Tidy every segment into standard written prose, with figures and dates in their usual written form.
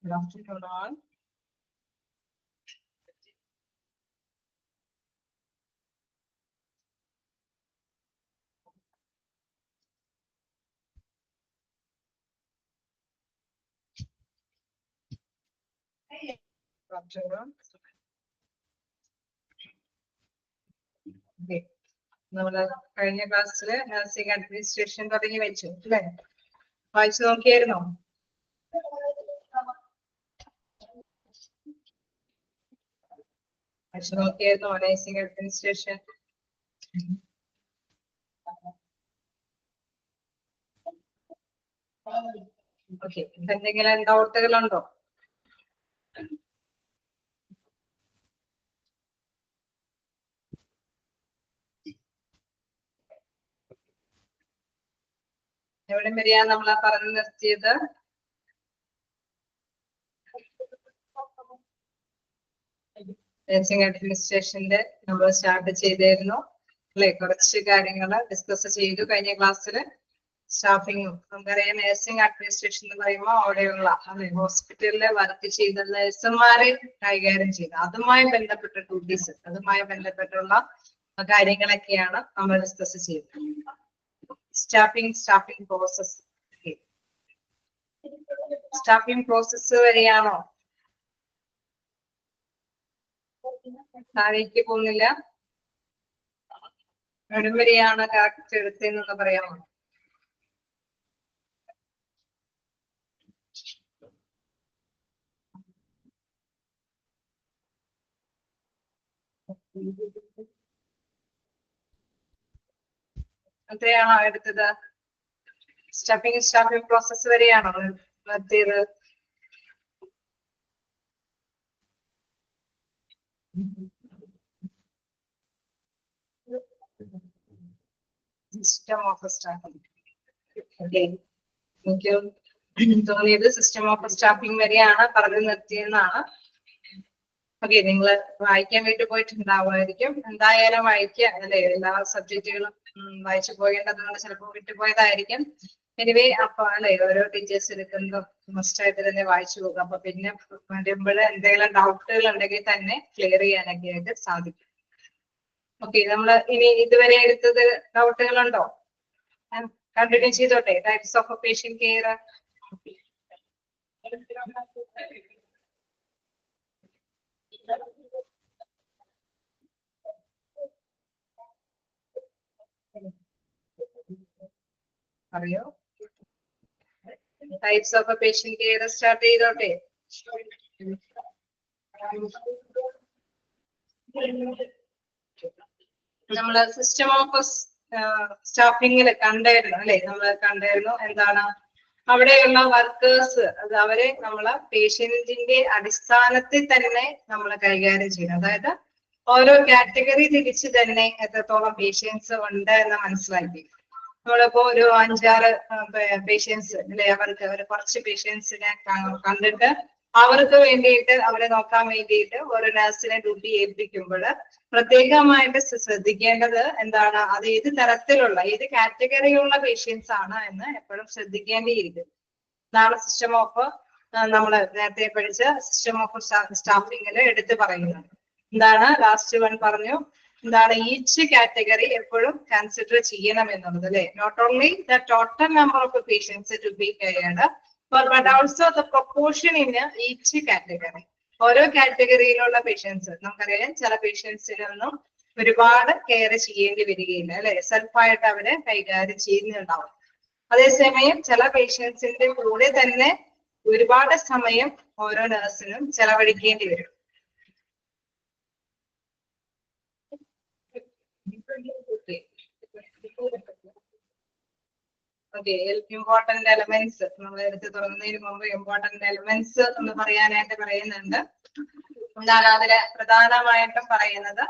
Good afternoon, all. Good afternoon. Okay. നമ്മള് കഴിഞ്ഞ ക്ലാസ്സില് നഴ്സിംഗ് അഡ്മിനിസ്ട്രേഷൻ തുടങ്ങി വെച്ചു അല്ലേ? വായിച്ചു നോക്കിയായിരുന്നോ? വായിച്ചു നോക്കിയായിരുന്നോ നഴ്സിംഗ് അഡ്മിനിസ്ട്രേഷൻ? ഓക്കെ, എന്തെങ്കിലും ഡൗട്ടുകളുണ്ടോ? എവിടെ വരെയാ നമ്മളാ പറഞ്ഞു നിർത്തിയത്? നഴ്സിംഗ് അഡ്മിനിസ്ട്രേഷന്റെ നമ്മൾ സ്റ്റാർട്ട് ചെയ്തായിരുന്നു അല്ലെ? കുറച്ച് കാര്യങ്ങൾ ഡിസ്കസ് ചെയ്തു കഴിഞ്ഞ ക്ലാസ്സിൽ. സ്റ്റാഫിങ്ങും നമുക്കറിയാം, നഴ്സിംഗ് അഡ്മിനിസ്ട്രേഷൻ എന്ന് പറയുമ്പോൾ അവിടെയുള്ള അല്ലെ ഹോസ്പിറ്റലിൽ വർക്ക് ചെയ്ത നഴ്സുമാരെ കൈകാര്യം ചെയ്ത് അതുമായി ബന്ധപ്പെട്ട ഡ്യൂട്ടീസ്, അതുമായി ബന്ധപ്പെട്ടുള്ള കാര്യങ്ങളൊക്കെയാണ് നമ്മൾ ഡിസ്കസ് ചെയ്തത്. Staffing process. സ്റ്റാഫിംഗ് പ്രോസസ് വരെയാണോ? താഴേക്ക് പോകുന്നില്ല? എവിടെ വരെയാണ് കറക്റ്റ് എടുത്തതെന്നൊന്ന് പറയാമോ? എത്രയാണോ എടുത്തത്? സ്റ്റാഫിംഗ് പ്രോസസ് വരെയാണോ നിർത്തിയത്? System of staffing. എനിക്ക് തോന്നിയത് സിസ്റ്റം ഓഫ് സ്റ്റാഫിംഗ് വരെയാണ് പറഞ്ഞു നിർത്തിയെന്നാണ്. ഓക്കെ, നിങ്ങൾ വായിക്കാൻ വേണ്ടി പോയിട്ടുണ്ടാവുമായിരിക്കും. എന്തായാലും വായിക്കുക അല്ലെ? എല്ലാ സബ്ജക്റ്റുകളും വായിച്ചു പോകേണ്ടതുകൊണ്ട് ചിലപ്പോൾ വിട്ടുപോയതായിരിക്കും. എനിവേ, അപ്പൊ അല്ലെ ഓരോ ടീച്ചേഴ്സ് എടുക്കുന്നതും മസ്റ്റായിട്ട് തന്നെ വായിച്ചു പോകുക. അപ്പൊ പിന്നെ വരുമ്പോൾ എന്തെങ്കിലും ഡൗട്ടുകൾ ഉണ്ടെങ്കിൽ തന്നെ ക്ലിയർ ചെയ്യാനൊക്കെ ആയിട്ട് സാധിക്കും. ഓക്കെ, നമ്മള് ഇനി ഇതുവരെ എടുത്തത് ഡൗട്ടുകളുണ്ടോ? കണ്ടിന്യൂ ചെയ്തോട്ടെ. Types of patient care. അറിയോ? Types of patient care start ചെയ്തോട്ടെ. നമ്മള് സിസ്റ്റം ഓഫ് സ്റ്റാഫിങ്ങില് കണ്ടായിരുന്നു അല്ലെ? നമ്മൾ കണ്ടായിരുന്നു എന്താണ് അവിടെയുള്ള വർക്കേഴ്സ്, അത് അവരെ നമ്മള് പേഷ്യന്റിന്റെ അടിസ്ഥാനത്തിൽ തന്നെ നമ്മൾ കൈകാര്യം ചെയ്യണം. അതായത് ഓരോ കാറ്റഗറി തിരിച്ച് തന്നെ എത്രത്തോളം പേഷ്യൻസ് ഉണ്ട് എന്ന് മനസ്സിലാക്കി. നമ്മളിപ്പോ ഒരു 5-6 പേഷ്യൻസ് അല്ലെ, അവർക്ക് ഒരു കുറച്ച് പേഷ്യൻസിനെ കണ്ടിട്ട് അവർക്ക് വേണ്ടിയിട്ട് അവരെ നോക്കാൻ വേണ്ടിയിട്ട് ഒരു നഴ്സിനെ ഡ്യൂട്ടി ഏൽപ്പിക്കുമ്പോൾ പ്രത്യേകമായിട്ട് ശ്രദ്ധിക്കേണ്ടത് എന്താണ്, അത് ഏത് തരത്തിലുള്ള ഏത് കാറ്റഗറിയുള്ള പേഷ്യൻസ് ആണ് എന്ന് എപ്പോഴും ശ്രദ്ധിക്കേണ്ടിയിരിക്കും. ഇതാണ് സിസ്റ്റം ഓഫ് നമ്മൾ നേരത്തെ പഠിച്ച സിസ്റ്റം ഓഫ് സ്റ്റാഫിങ്ങിൽ എടുത്തു പറയുന്നത്. എന്താണ് ലാസ്റ്റ് വൺ പറഞ്ഞു, എന്താണ് ഈച്ച് കാറ്റഗറി എപ്പോഴും കൺസിഡർ ചെയ്യണം എന്നുള്ളത് അല്ലെ? Not only the total number of patients to be cared but also the proportion in each category. ഓരോ കാറ്റഗറിയിലുള്ള പേഷ്യൻസ് നമുക്കറിയാം, ചില പേഷ്യൻസിനൊന്നും ഒരുപാട് കെയർ ചെയ്യേണ്ടി വരികയില്ല അല്ലെ? സെൽഫായിട്ട് അവര് കൈകാര്യം ചെയ്യുന്നുണ്ടാവും. അതേസമയം ചില പേഷ്യൻസിന്റെ കൂടെ തന്നെ ഒരുപാട് സമയം ഓരോ നഴ്സിനും ചെലവഴിക്കേണ്ടി വരും. ഓക്കെ, ഇമ്പോർട്ടന്റ് എലമെന്റ്സ് നമ്മൾ എടുത്ത് തുടങ്ങുന്നതിന് മുമ്പ് ഇമ്പോർട്ടന്റ് എലമെന്റ്സ് എന്ന് പറയാനായിട്ട് പറയുന്നുണ്ട്. എന്താണ് അതില് പ്രധാനമായിട്ടും പറയുന്നത്?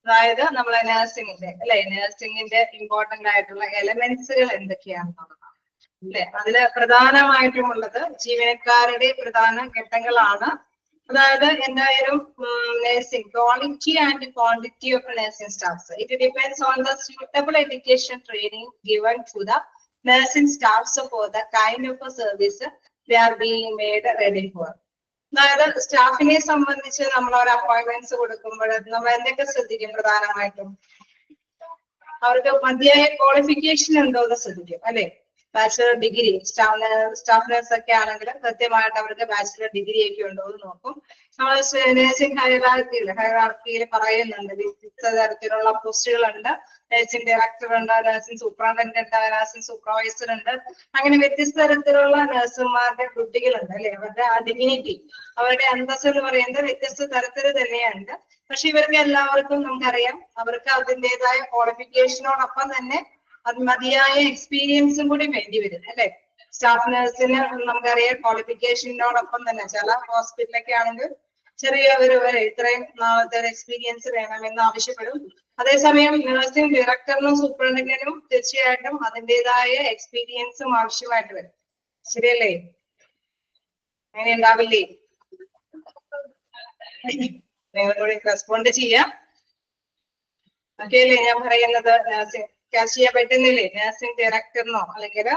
അതായത് നമ്മളെ നഴ്സിംഗിന്റെ അല്ലെ, നഴ്സിംഗിന്റെ ഇമ്പോർട്ടന്റ് ആയിട്ടുള്ള എലമെന്റ്സുകൾ എന്തൊക്കെയാണെന്നുള്ളതാണ് അല്ലെ? അതില് പ്രധാനമായിട്ടുമുള്ളത് ജീവനക്കാരുടെ പ്രധാന ഘട്ടങ്ങളാണ്. അതായത് എന്തായാലും nursing quality and quantity of nursing staffs. It depends on the suitable education training given to the nursing staffs for the kind of a service they are being made ready for. അതായത് സ്റ്റാഫിനെ സംബന്ധിച്ച് നമ്മൾ ഒരു appointments കൊടുക്കുമ്പോൾ നമ്മൾ എന്തൊക്കെ ശ്രദ്ധിക്കും? പ്രധാനമായിട്ടും അവർക്ക് മതിയായ ക്വാളിഫിക്കേഷൻ ഉണ്ടോ എന്ന് ശ്രദ്ധിക്കും, അല്ലെ? ബാച്ചിലർ ഡിഗ്രി, സ്റ്റാഫ് നഴ്സ് ഒക്കെ ആണെങ്കിൽ കൃത്യമായിട്ട് അവർക്ക് ബാച്ചിലർ ഡിഗ്രി ഒക്കെ ഉണ്ടോ എന്ന് നോക്കും. നമ്മൾ നഴ്സിംഗ് ഹൈറാർക്കിയിൽ പറയുന്നുണ്ട് വിവിധ തരത്തിലുള്ള പോസ്റ്റുകളുണ്ട്. നഴ്സിംഗ് ഡയറക്ടർ ഉണ്ട്, നഴ്സിംഗ് സൂപ്രണ്ടന്റ് ഉണ്ട്, നഴ്സിംഗ് സൂപ്പർവൈസർ ഉണ്ട്. അങ്ങനെ വ്യത്യസ്ത തരത്തിലുള്ള നഴ്സുമാരുടെ ഡ്യൂട്ടികളുണ്ട്, അല്ലെ? അവരുടെ ആ ഡിഗ്നിറ്റി, അവരുടെ അന്തസ് എന്ന് പറയുന്നത് വ്യത്യസ്ത തരത്തിൽ തന്നെയുണ്ട്. പക്ഷെ ഇവർക്ക് എല്ലാവർക്കും നമുക്കറിയാം അവർക്ക് അതിൻ്റെതായ ക്വാളിഫിക്കേഷനോടൊപ്പം തന്നെ അത് മതിയായ എക്സ്പീരിയൻസും കൂടി വേണ്ടി വരും, അല്ലെ? സ്റ്റാഫ് നഴ്സിന് നമുക്കറിയാം ക്വാളിഫിക്കേഷനോടൊപ്പം തന്നെ ചില ഹോസ്പിറ്റലൊക്കെ ആണെങ്കിൽ ചെറിയ ഒരു ഇത്രയും നാളത്തെ എക്സ്പീരിയൻസ് വേണമെന്ന് ആവശ്യപ്പെടും. അതേസമയം നഴ്സിംഗ് ഡയറക്ടറിനും സൂപ്രണ്ടിനും തീർച്ചയായിട്ടും അതിൻ്റെതായ എക്സ്പീരിയൻസും ആവശ്യമായിട്ട് വരും. ശരിയല്ലേ? അങ്ങനെ ഉണ്ടാവില്ലേ? നിങ്ങളോട് റെസ്പോണ്ട് ചെയ്യാം. ഓക്കെ അല്ലേ ഞാൻ പറയുന്നത്? ക്യാച്ച് ചെയ്യാൻ പറ്റുന്നില്ലേ? നഴ്സിംഗ് ഡയറക്ടറിനോ അല്ലെങ്കിൽ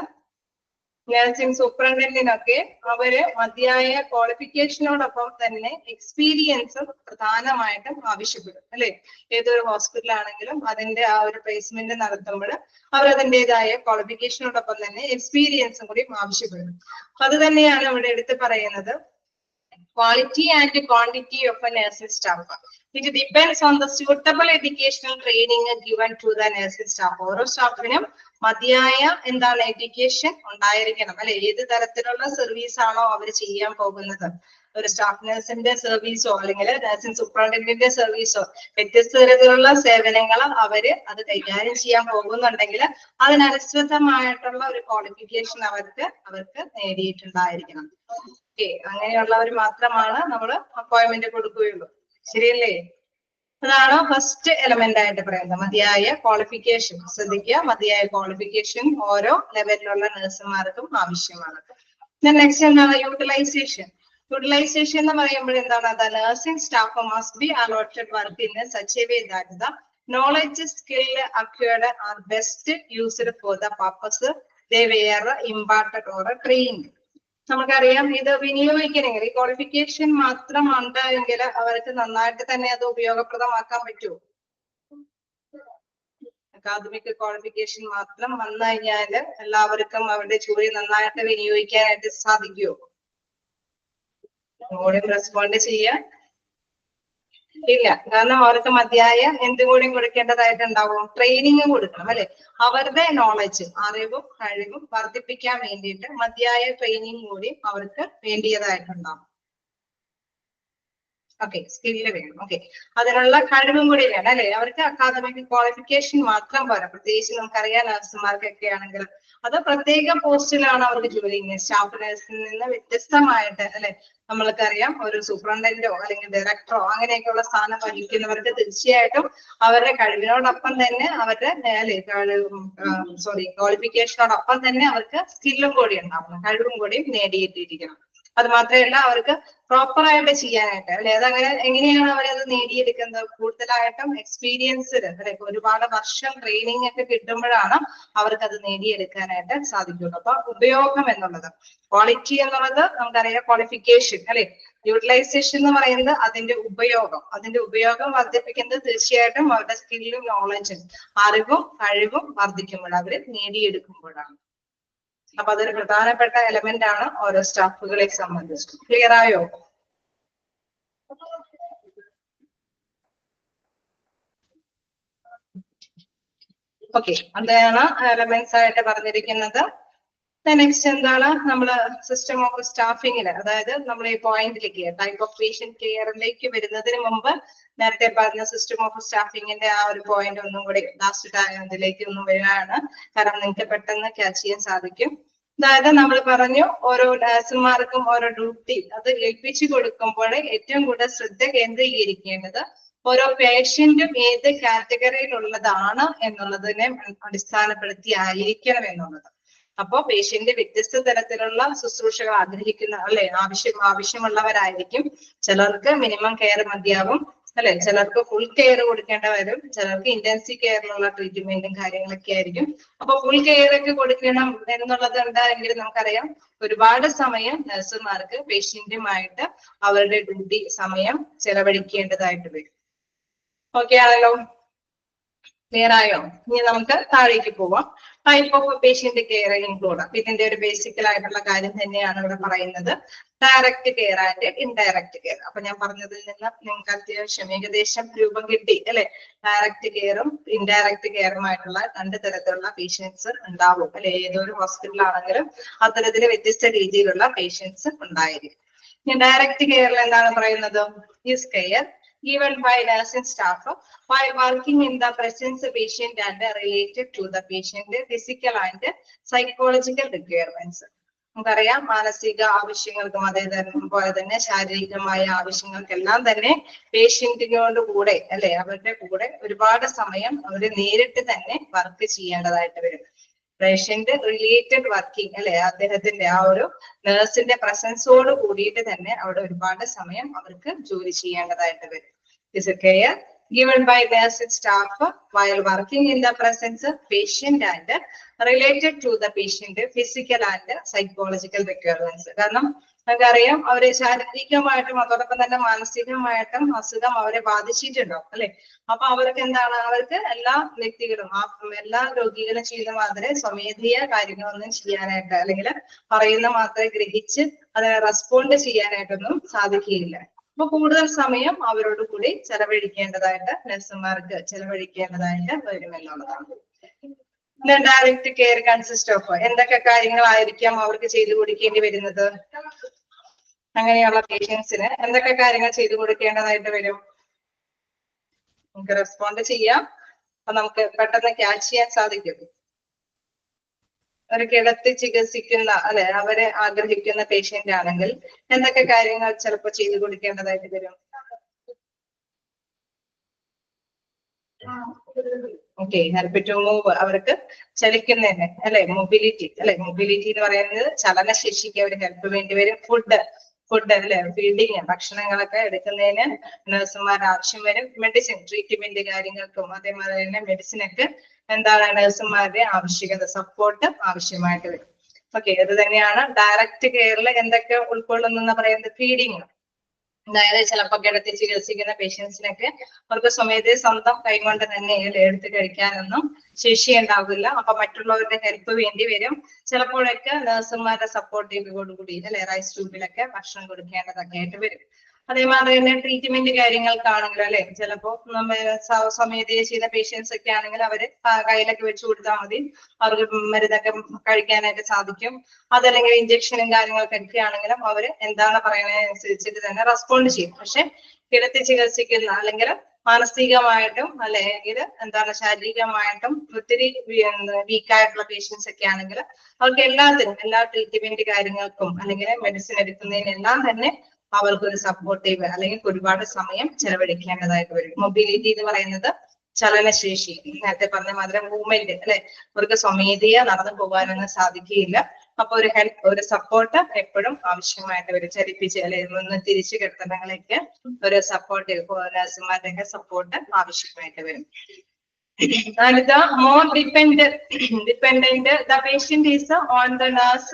നഴ്സിംഗ് സൂപ്രണ്ടന്റിനൊക്കെ അവര് മതിയായ ക്വാളിഫിക്കേഷനോടൊപ്പം തന്നെ എക്സ്പീരിയൻസും പ്രധാനമായിട്ടും ആവശ്യപ്പെടും, അല്ലെ? ഏതൊരു ഹോസ്പിറ്റൽ ആണെങ്കിലും അതിന്റെ ആ ഒരു പ്ലേസ്മെന്റ് നടത്തുമ്പോൾ അവർ അതിൻ്റെതായ ക്വാളിഫിക്കേഷനോടൊപ്പം തന്നെ എക്സ്പീരിയൻസും കൂടി ആവശ്യപ്പെടും. അത് തന്നെയാണ് ഇവിടെ എടുത്ത് പറയുന്നത്. Quality and quantity of a nursing staff. It depends on the suitable educational training given to the nursing staff. ഓരോ സ്റ്റാഫിനും മതിയായ എന്താണ് എഡ്യൂക്കേഷൻ ഉണ്ടായിരിക്കണം, അല്ലെ? ഏത് തരത്തിലുള്ള സർവീസ് ആണോ അവർ ചെയ്യാൻ പോകുന്നത്, ഒരു സ്റ്റാഫ് നഴ്സിന്റെ സർവീസോ അല്ലെങ്കിൽ നഴ്സിംഗ് സൂപ്രണ്ടന്റിന്റെ സർവീസോ വ്യത്യസ്ത തരത്തിലുള്ള സേവനങ്ങൾ അവര് അത് കൈകാര്യം ചെയ്യാൻ പോകുന്നുണ്ടെങ്കിൽ അതിനനുസൃതമായിട്ടുള്ള ഒരു ക്വാളിഫിക്കേഷൻ അവർക്ക് നേടിയിട്ടുണ്ടായിരിക്കണം. ഓക്കെ, അങ്ങനെയുള്ളവർ മാത്രമാണ് നമ്മൾ അപ്പോയിന്റ്മെന്റ് കൊടുക്കുകയുള്ളൂ. ശരിയല്ലേ? അതാണ് ഫസ്റ്റ് എലമെന്റ് ആയിട്ട് പറയുന്നത്, മതിയായ ക്വാളിഫിക്കേഷൻ. ശ്രദ്ധിക്കുക, മതിയായ ക്വാളിഫിക്കേഷൻ ഓരോ ലെവലിലുള്ള നഴ്സുമാർക്കും ആവശ്യമാണ്. നെക്സ്റ്റ് എന്താണ്? യൂട്ടിലൈസേഷൻ. യൂട്ടിലൈസേഷൻ എന്ന് പറയുമ്പോൾ എന്താണ്? The nursing staff must be allotted work in such a way that the knowledge skill acquired are best used for the purpose they were imparted or trained. നമുക്കറിയാം ഇത് വിനിയോഗിക്കണമെങ്കിൽ ഈ ക്വാളിഫിക്കേഷൻ മാത്രം ഉണ്ടെങ്കിൽ അവർക്ക് നന്നായിട്ട് തന്നെ അത് ഉപയോഗപ്രദമാക്കാൻ പറ്റുമോ? അക്കാദമിക് ക്വാളിഫിക്കേഷൻ മാത്രം വന്നു കഴിഞ്ഞാൽ എല്ലാവർക്കും അവരുടെ ജോലി നന്നായിട്ട് വിനിയോഗിക്കാനായിട്ട് സാധിക്കുമോ? കൂടി റെസ്പോണ്ട് ചെയ്യാൻ ഇല്ല. കാരണം അവർക്ക് മതിയായ എന്തും കൂടി കൊടുക്കേണ്ടതായിട്ടുണ്ടാവും, ട്രെയിനിങ് കൊടുക്കണം, അല്ലെ? അവരുടെ നോളജ്, അറിവും കഴിവും വർദ്ധിപ്പിക്കാൻ വേണ്ടിയിട്ട് മതിയായ ട്രെയിനിങ് കൂടി അവർക്ക് വേണ്ടിയതായിട്ടുണ്ടാവും. ഓക്കെ, സ്കില്ല് വേണം. ഓക്കെ, അതിനുള്ള കഴിവും കൂടി വേണം, അല്ലെ? അവർക്ക് അക്കാദമിക് ക്വാളിഫിക്കേഷൻ മാത്രം പോരാ. പ്രത്യേകിച്ച് നമുക്കറിയാം നഴ്സുമാർക്കൊക്കെ ആണെങ്കിൽ അത് പ്രത്യേക പോസ്റ്റിലാണ് അവർക്ക് ജോലി ചെയ്യുന്നത്. സ്റ്റാഫ് നഴ്സിൽ നിന്ന് വ്യത്യസ്തമായിട്ട്, അല്ലെ? നമ്മൾക്കറിയാം ഒരു സൂപ്രണ്ടന്റോ അല്ലെങ്കിൽ ഡയറക്ടറോ അങ്ങനെയൊക്കെയുള്ള സ്ഥാനം വഹിക്കുന്നവർക്ക് തീർച്ചയായിട്ടും അവരുടെ കഴിവിനോടൊപ്പം തന്നെ അവരുടെ ക്വാളിഫിക്കേഷനോടൊപ്പം തന്നെ അവർക്ക് സ്കില്ലും കൂടി ഉണ്ടാവണം, കഴിവും കൂടി നേടിയിട്ടിരിക്കണം. അത് മാത്രമല്ല അവർക്ക് പ്രോപ്പർ ആയിട്ട് ചെയ്യാനായിട്ട്, അല്ലെ? അതങ്ങനെ എങ്ങനെയാണ് അവരത് നേടിയെടുക്കുന്നത്? കൂടുതലായിട്ടും എക്സ്പീരിയൻസ്ഡ്, അല്ലെ? ഒരുപാട് വർഷം ട്രെയിനിങ് ഒക്കെ കിട്ടുമ്പോഴാണ് അവർക്ക് അത് നേടിയെടുക്കാനായിട്ട് സാധിക്കുള്ളൂ. അപ്പൊ ഉപയോഗം എന്നുള്ളത്, ക്വാളിറ്റി എന്നുള്ളത് നമുക്കറിയാം, ക്വാളിഫിക്കേഷൻ, അല്ലെ? യൂട്ടിലൈസേഷൻ എന്ന് പറയുന്നത് അതിന്റെ ഉപയോഗം വർദ്ധിപ്പിക്കുന്നത് തീർച്ചയായിട്ടും അവരുടെ സ്കില്ലും നോളജും അറിവും കഴിവും വർദ്ധിക്കുമ്പോൾ അവര് നേടിയെടുക്കുമ്പോഴാണ്. അപ്പൊ അതൊരു പ്രധാനപ്പെട്ട എലമെന്റ് ആണ് ഓരോ സ്റ്റാഫുകളെ സംബന്ധിച്ച്. ക്ലിയർ ആയോ? ഓക്കെ, അതാണ് എലമെന്റ്സ് ആയിട്ട് പറഞ്ഞിരിക്കുന്നത്. നെക്സ്റ്റ് എന്താണ്? നമ്മള് സിസ്റ്റം ഓഫ് സ്റ്റാഫിങ്ങില്, അതായത് നമ്മൾ ഈ പോയിന്റിലേക്ക് ടൈപ്പ് ഓഫ് പേഷ്യന്റ് കെയറിലേക്ക് വരുന്നതിന് മുമ്പ് നേരത്തെ പറഞ്ഞ സിസ്റ്റം ഓഫ് സ്റ്റാഫിങ്ങിന്റെ ആ ഒരു പോയിന്റ് ഒന്നും കൂടി ലാസ്റ്റ് ഇതിലേക്ക് ഒന്നും വരികയാണ്. കാരണം നിങ്ങൾക്ക് പെട്ടെന്ന് ക്യാച്ച് ചെയ്യാൻ സാധിക്കും. അതായത് നമ്മൾ പറഞ്ഞു ഓരോ നഴ്സുമാർക്കും ഓരോ ഡ്യൂട്ടി അത് ഏൽപ്പിച്ചു കൊടുക്കുമ്പോൾ ഏറ്റവും കൂടുതൽ ശ്രദ്ധ കേന്ദ്രീകരിക്കേണ്ടത് ഓരോ പേഷ്യന്റും ഏത് കാറ്റഗറിയിലുള്ളതാണ് എന്നുള്ളതിനെ അടിസ്ഥാനപ്പെടുത്തി ആയിരിക്കണം എന്നുള്ളത്. അപ്പോ പേഷ്യന്റ് വ്യത്യസ്ത തരത്തിലുള്ള ശുശ്രൂഷകൾ ആഗ്രഹിക്കുന്ന, അല്ലെ? ആവശ്യമുള്ളവരായിരിക്കും. ചിലർക്ക് മിനിമം കെയർ മതിയാവും, അല്ലെ. ചിലർക്ക് ഫുൾ കെയർ കൊടുക്കേണ്ട വരും, ചിലർക്ക് ഇന്റൻസീവ് കെയറിലുള്ള ട്രീറ്റ്മെന്റും കാര്യങ്ങളൊക്കെ ആയിരിക്കും. അപ്പൊ ഫുൾ കെയർ ഒക്കെ കൊടുക്കണം എന്നുള്ളത് ഉണ്ടായെങ്കിൽ നമുക്കറിയാം ഒരുപാട് സമയം നഴ്സുമാർക്ക് പേഷ്യന്റുമായിട്ട് അവരുടെ ഡ്യൂട്ടി സമയം ചെലവഴിക്കേണ്ടതായിട്ട് വരും. ഓക്കെ ആണല്ലോ, ക്ലിയർ ആയോ? ഇനി നമുക്ക് താഴേക്ക് പോവാം. Type of patient care include. ഇതിന്റെ ഒരു ബേസിക്കൽ ആയിട്ടുള്ള കാര്യം തന്നെയാണ് ഇവിടെ പറയുന്നത്. Direct care and indirect care. അപ്പൊ ഞാൻ പറഞ്ഞതിൽ നിന്ന് നിങ്ങൾക്ക് അത്യാവശ്യം ഏകദേശം രൂപം കിട്ടി അല്ലെ. ഡയറക്റ്റ് കെയറും ഇൻഡയറക്റ്റ് കെയറുമായിട്ടുള്ള രണ്ട് തരത്തിലുള്ള പേഷ്യൻസ് ഉണ്ടാവും അല്ലെ. ഏതൊരു ഹോസ്പിറ്റലാണെങ്കിലും അത്തരത്തിൽ വ്യത്യസ്ത രീതിയിലുള്ള പേഷ്യൻസ് ഉണ്ടായിരിക്കും. ഇനി ഡയറക്റ്റ് കെയറിൽ എന്താണ് പറയുന്നത്? Is care given by nursing staff while working in the presence of patient and related to the patient physical and psychological requirements. നമുക്കറിയാം മാനസിക ആവശ്യങ്ങൾക്കും അതേപോലെ തന്നെ ശാരീരികമായ ആവശ്യങ്ങൾക്കെല്ലാം തന്നെ പേഷ്യന്റിനോട് കൂടെ അല്ലെ അവരുടെ കൂടെ ഒരുപാട് സമയം അവര് നേരിട്ട് തന്നെ വർക്ക് ചെയ്യേണ്ടതായിട്ട് വരും. പേഷ്യന്റ് റിലേറ്റഡ് വർക്കിംഗ് അല്ലെ, അദ്ദേഹത്തിന്റെ ആ ഒരു നഴ്സിന്റെ പ്രസൻസോട് കൂടിയിട്ട് തന്നെ അവിടെ ഒരുപാട് സമയം അവർക്ക് ജോലി ചെയ്യേണ്ടതായിട്ട് വരും. Is a care given by nursing staff while working in the presence of patient and related to the patient physical and psychological requirements. കാരണം നമുക്കറിയാം അവരെ ശാരീരികമായിട്ടും അതോടൊപ്പം തന്നെ മാനസികമായിട്ടും അസുഖം അവരെ ബാധിച്ചിട്ടുണ്ടാവും അല്ലെ. അപ്പൊ അവർക്ക് എന്താണ്, അവർക്ക് എല്ലാ വ്യക്തികളും എല്ലാ രോഗികളും ചെയ്യുന്ന മാത്രമേ സ്വമേധീയ കാര്യങ്ങളൊന്നും ചെയ്യാനായിട്ട് അല്ലെങ്കിൽ പറയുന്ന മാത്രമേ ഗ്രഹിച്ച് അത് റെസ്പോണ്ട് ചെയ്യാനായിട്ടൊന്നും സാധിക്കുകയില്ല. അപ്പൊ കൂടുതൽ സമയം അവരോട് കൂടി ചെലവഴിക്കേണ്ടതായിട്ട് നഴ്സുമാർക്ക് ചെലവഴിക്കേണ്ടതായിട്ട് വരും എന്നുള്ളതാണ്. ഡയറക്റ്റ് കെയർ കൺസിസ്റ്റ് ഓഫ് എന്തൊക്കെ കാര്യങ്ങളായിരിക്കാം അവർക്ക് ചെയ്തു കൊടുക്കേണ്ടി വരുന്നത്? അങ്ങനെയുള്ള പേഷ്യൻസിന് എന്തൊക്കെ കാര്യങ്ങൾ ചെയ്തു കൊടുക്കേണ്ടതായിട്ട് വരും? നമുക്ക് റെസ്പോണ്ട് ചെയ്യാം. അപ്പൊ നമുക്ക് പെട്ടെന്ന് ക്യാച്ച് ചെയ്യാൻ സാധിക്കും. ഒരു കിടത്തി ചികിത്സിക്കുന്ന അല്ലെ അവരെ ആഗ്രഹിക്കുന്ന പേഷ്യന്റ് ആണെങ്കിൽ എന്തൊക്കെ കാര്യങ്ങൾ ചിലപ്പോൾ ചെയ്തു കൊടുക്കേണ്ടതായിട്ട് വരും? ഓക്കെ, ഹെൽപ്പ് ടു മൂവ്, അവർക്ക് ചലിക്കുന്നതിന് അല്ലെ മൊബിലിറ്റി അല്ലെ. മൊബിലിറ്റി എന്ന് പറയുന്നത് ചലനശേഷിക്ക് ഒരു ഹെൽപ്പ് വേണ്ടി വരും. ഫുഡ് അല്ലെ, ഫീഡിങ് ഭക്ഷണങ്ങളൊക്കെ എടുക്കുന്നതിന് നഴ്സുമാർ ആവശ്യം വരും. മെഡിസിൻ ട്രീറ്റ്മെന്റ് കാര്യങ്ങൾക്കും അതേപോലെ തന്നെ മെഡിസിനൊക്കെ എന്താണ് നഴ്സുമാരുടെ ആവശ്യകത, സപ്പോർട്ട് ആവശ്യമായിട്ട് വരും. ഓക്കെ, അത് തന്നെയാണ് ഡയറക്റ്റ് കെയറിൽ എന്തൊക്കെ ഉൾക്കൊള്ളുന്ന പറയുന്നത്? ഫീഡിങ്, അതായത് ചിലപ്പോൾ കിടത്തി ചികിത്സിക്കുന്ന പേഷ്യൻസിനൊക്കെ അവർക്ക് സ്വമേധയെ സ്വന്തം കൈകൊണ്ട് തന്നെ എടുത്ത് കഴിക്കാനൊന്നും ശേഷി ഉണ്ടാവില്ല. അപ്പൊ മറ്റുള്ളവരുടെ ഹെൽപ്പ് വേണ്ടി വരും. ചിലപ്പോഴൊക്കെ നഴ്സുമാരുടെ സപ്പോർട്ടീവോടുകൂടി അല്ലെ റൈസ് ട്യൂബിലൊക്കെ ഭക്ഷണം കൊടുക്കേണ്ടതൊക്കെ ആയിട്ട് വരും. അതേമാതിരി തന്നെ ട്രീറ്റ്മെന്റ് കാര്യങ്ങൾക്കാണെങ്കിലും അല്ലെ ചിലപ്പോ നമ്മൾ സ്വമേധയെ ചെയ്യുന്ന പേഷ്യൻസ് ഒക്കെ ആണെങ്കിൽ അവര് കയ്യിലൊക്കെ വെച്ച് കൊടുത്താൽ മതി, അവർക്ക് മരുന്നൊക്കെ കഴിക്കാനായിട്ട് സാധിക്കും. അതല്ലെങ്കിൽ ഇഞ്ചക്ഷനും കാര്യങ്ങൾക്കൊക്കെ ആണെങ്കിലും അവര് എന്താണ് പറയുന്നതിനനുസരിച്ചിട്ട് തന്നെ റെസ്പോണ്ട് ചെയ്യും. പക്ഷെ കിടത്തി ചികിത്സിക്കുന്ന അല്ലെങ്കിൽ മാനസികമായിട്ടും അല്ലെങ്കിൽ എന്താണ് ശാരീരികമായിട്ടും ഒത്തിരി വീക്കായിട്ടുള്ള പേഷ്യൻസ് ഒക്കെ ആണെങ്കിൽ അവർക്ക് എല്ലാത്തിനും എല്ലാ ട്രീറ്റ്മെന്റ് കാര്യങ്ങൾക്കും അല്ലെങ്കിൽ മെഡിസിൻ എടുക്കുന്നതിനെല്ലാം തന്നെ അവർക്കൊരു സപ്പോർട്ടീവ് അല്ലെങ്കിൽ ഒരുപാട് സമയം ചെലവഴിക്കേണ്ടതായിട്ട് വരും. മൊബിലിറ്റി എന്ന് പറയുന്നത് ചലനശേഷി, നേരത്തെ പറഞ്ഞ മാതിരി മൂവ്മെന്റ് അല്ലെ, അവർക്ക് സ്വമേധയ നടന്നു പോകാനൊന്നും സാധിക്കുകയില്ല. അപ്പൊ ഒരു ഹെൽപ്പ് ഒരു സപ്പോർട്ട് എപ്പോഴും ആവശ്യമായിട്ട് വരും. ചലിപ്പിച്ച് അല്ലെ ഒന്ന് തിരിച്ചു കിടത്തണങ്ങളൊക്കെ ഒരു സപ്പോർട്ട് നഴ്സുമാരുടെ ഒക്കെ സപ്പോർട്ട് ആവശ്യമായിട്ട് വരും. And the more dependent the patient is on the nurse